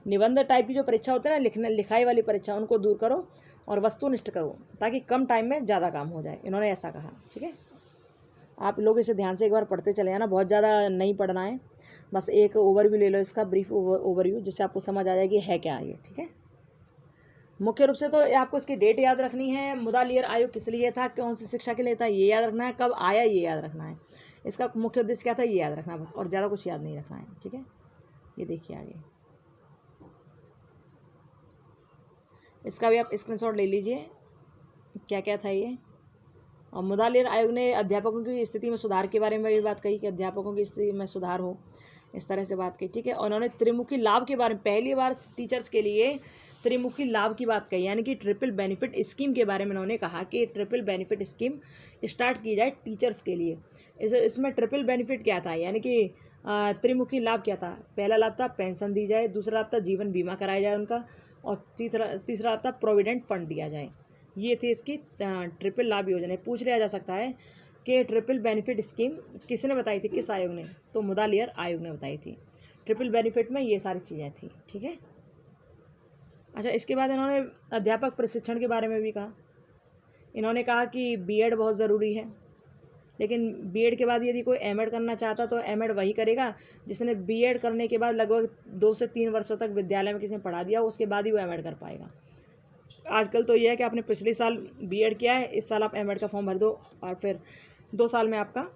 A: निबंध टाइप की जो परीक्षा होती है ना, लिखाई वाली परीक्षा, उनको दूर करो और वस्तुनिष्ठ करो, ताकि कम टाइम में ज़्यादा काम हो जाए, इन्होंने ऐसा कहा, ठीक है। आप लोग इसे ध्यान से एक बार पढ़ते चले जाना, बहुत ज़्यादा नहीं पढ़ना है, बस एक ओवरव्यू ले लो इसका, ब्रीफ ओवरव्यू, जिससे आपको समझ आ जाएगी है क्या ये, ठीक है। मुख्य रूप से तो आपको इसकी डेट याद रखनी है, मुदालियर आयोग किस लिए था, कौन सी शिक्षा के लिए था, ये याद रखना है, कब आया ये याद रखना है, इसका मुख्य उद्देश्य क्या था ये याद रखना है बस, और ज़्यादा कुछ याद नहीं रखना है, ठीक है। ये देखिए आगे, इसका भी आप स्क्रीनशॉट ले लीजिए क्या क्या था ये, और मुदालिर आयोग ने अध्यापकों की स्थिति में सुधार के बारे में भी बात कही कि अध्यापकों की स्थिति में सुधार हो, इस तरह से बात की, ठीक है। और उन्होंने त्रिमुखी लाभ के बारे में पहली बार टीचर्स के लिए त्रिमुखी लाभ की बात कही, यानी कि ट्रिपल बेनिफिट स्कीम के बारे में उन्होंने कहा कि ट्रिपल बेनिफिट स्कीम स्टार्ट की जाए टीचर्स के लिए। इसमें ट्रिपल बेनिफिट क्या था, यानी कि त्रिमुखी लाभ क्या था। पहला लाभ था पेंशन दी जाए, दूसरा लाभ था जीवन बीमा कराया जाए उनका, और तीसरा लाभ था प्रोविडेंट फंड दिया जाए। ये थी इसकी ट्रिपल लाभ योजना। पूछ लिया जा सकता है कि ट्रिपल बेनिफिट स्कीम किसने बताई थी, किस आयोग ने, तो मुदालियर आयोग ने बताई थी। ट्रिपल बेनिफिट में ये सारी चीज़ें थी, ठीक है। अच्छा, इसके बाद इन्होंने अध्यापक प्रशिक्षण के बारे में भी कहा। इन्होंने कहा कि बीएड बहुत ज़रूरी है, लेकिन बीएड के बाद यदि कोई एमएड करना चाहता तो एमएड वही करेगा जिसने बीएड करने के बाद लगभग 2 से 3 वर्षों तक विद्यालय में किसी ने पढ़ा दिया, उसके बाद ही वो एमएड कर पाएगा। आजकल तो ये है कि आपने पिछले साल बीएड किया है, इस साल आप एमएड का फॉर्म भर दो और फिर 2 साल में आपका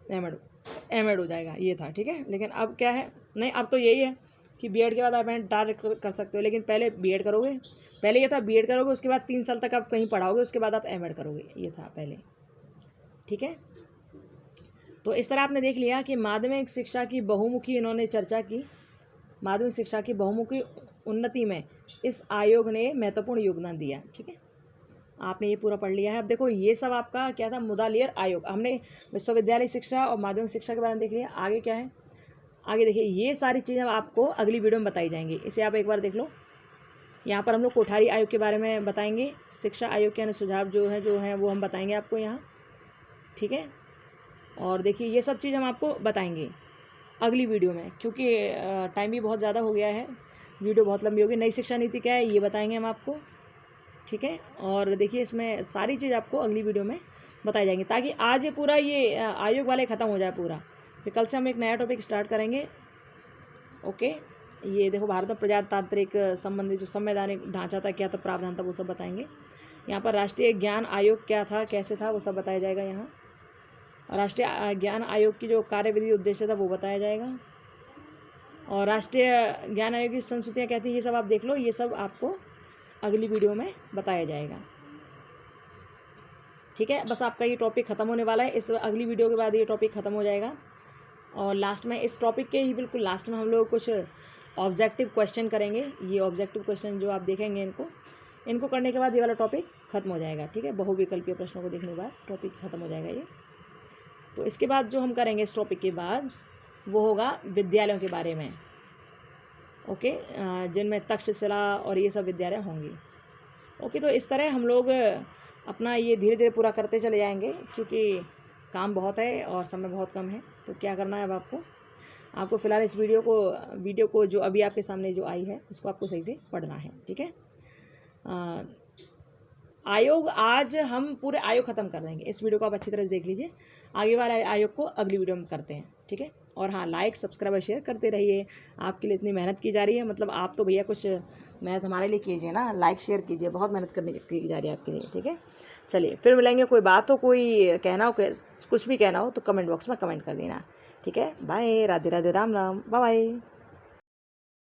A: एमएड हो जाएगा, ये था, ठीक है। लेकिन अब क्या है, नहीं, अब तो यही है कि बीएड के बाद आप एमएड डायरेक्ट कर सकते हो, लेकिन पहले बीएड करोगे, पहले ये था बीएड करोगे, उसके बाद 3 साल तक आप कहीं पढ़ाओगे, उसके बाद आप एमएड करोगे, ये था पहले, ठीक है। तो इस तरह आपने देख लिया कि माध्यमिक शिक्षा की बहुमुखी इन्होंने चर्चा की। माध्यमिक शिक्षा की बहुमुखी उन्नति में इस आयोग ने महत्वपूर्ण योगदान दिया, ठीक है। आपने ये पूरा पढ़ लिया है। अब देखो, ये सब आपका क्या था, मुदालियर आयोग। हमने विश्वविद्यालय शिक्षा और माध्यमिक शिक्षा के बारे में देख लिया। आगे क्या है, आगे देखिए, ये सारी चीज़ें आपको अगली वीडियो में बताई जाएंगी, इसे आप एक बार देख लो। यहाँ पर हम लोग कोठारी आयोग के बारे में बताएंगे, शिक्षा आयोग के अन्य सुझाव जो है वो हम बताएंगे आपको यहाँ, ठीक है। और देखिए, ये सब चीज़ हम आपको बताएंगे अगली वीडियो में, क्योंकि टाइम भी बहुत ज़्यादा हो गया है, वीडियो बहुत लंबी होगी। नई शिक्षा नीति क्या है ये बताएंगे हम आपको, ठीक है। और देखिए, इसमें सारी चीज़ आपको अगली वीडियो में बताई जाएंगी, ताकि आज ये पूरा ये आयोग वाले ख़त्म हो जाए पूरा। फिर कल से हम एक नया टॉपिक स्टार्ट करेंगे, ओके। ये देखो, भारत में प्रजातांत्रिक संबंधी जो संवैधानिक ढांचा था, क्या था, प्रावधान था, वो सब बताएंगे। यहाँ पर राष्ट्रीय ज्ञान आयोग क्या था, कैसे था, वो सब बताया जाएगा। यहाँ राष्ट्रीय ज्ञान आयोग की जो कार्यविधि उद्देश्य था वो बताया जाएगा, और राष्ट्रीय ज्ञान आयोग की संस्तुतियाँ क्या थी, ये सब आप देख लो, ये सब आपको अगली वीडियो में बताया जाएगा, ठीक है। बस आपका ये टॉपिक ख़त्म होने वाला है, इस अगली वीडियो के बाद ये टॉपिक ख़त्म हो जाएगा। और लास्ट में, इस टॉपिक के ही बिल्कुल लास्ट में, हम लोग कुछ ऑब्जेक्टिव क्वेश्चन करेंगे। ये ऑब्जेक्टिव क्वेश्चन जो आप देखेंगे, इनको करने के बाद ये वाला टॉपिक ख़त्म हो जाएगा, ठीक है। बहुविकल्पीय प्रश्नों को देखने के बाद टॉपिक ख़त्म हो जाएगा ये। तो इसके बाद जो हम करेंगे इस टॉपिक के बाद, वो होगा विद्यालयों के बारे में, ओके, जिनमें तक्षशिला और ये सब विद्यालय होंगी, ओके। तो इस तरह हम लोग अपना ये धीरे धीरे पूरा करते चले जाएंगे, क्योंकि काम बहुत है और समय बहुत कम है। तो क्या करना है, अब आपको फ़िलहाल इस वीडियो को जो अभी आपके सामने जो आई है, इसको आपको सही से पढ़ना है, ठीक है। आयोग, आज हम पूरे आयोग ख़त्म कर देंगे। इस वीडियो को आप अच्छी तरह से देख लीजिए, आगे वाले आयोग को अगली वीडियो में करते हैं, ठीक है। और हाँ, लाइक सब्सक्राइब और शेयर करते रहिए। आपके लिए इतनी मेहनत की जा रही है, मतलब आप तो भैया कुछ मेहनत हमारे लिए कीजिए ना, लाइक शेयर कीजिए, बहुत मेहनत की जा रही है आपके लिए, ठीक है। चलिए, फिर मिलेंगे। कोई बात हो, कोई कहना हो, कुछ भी कहना हो तो कमेंट बॉक्स में कमेंट कर देना, ठीक है। Bye, Radhe Radhe, Ram Ram, bye bye.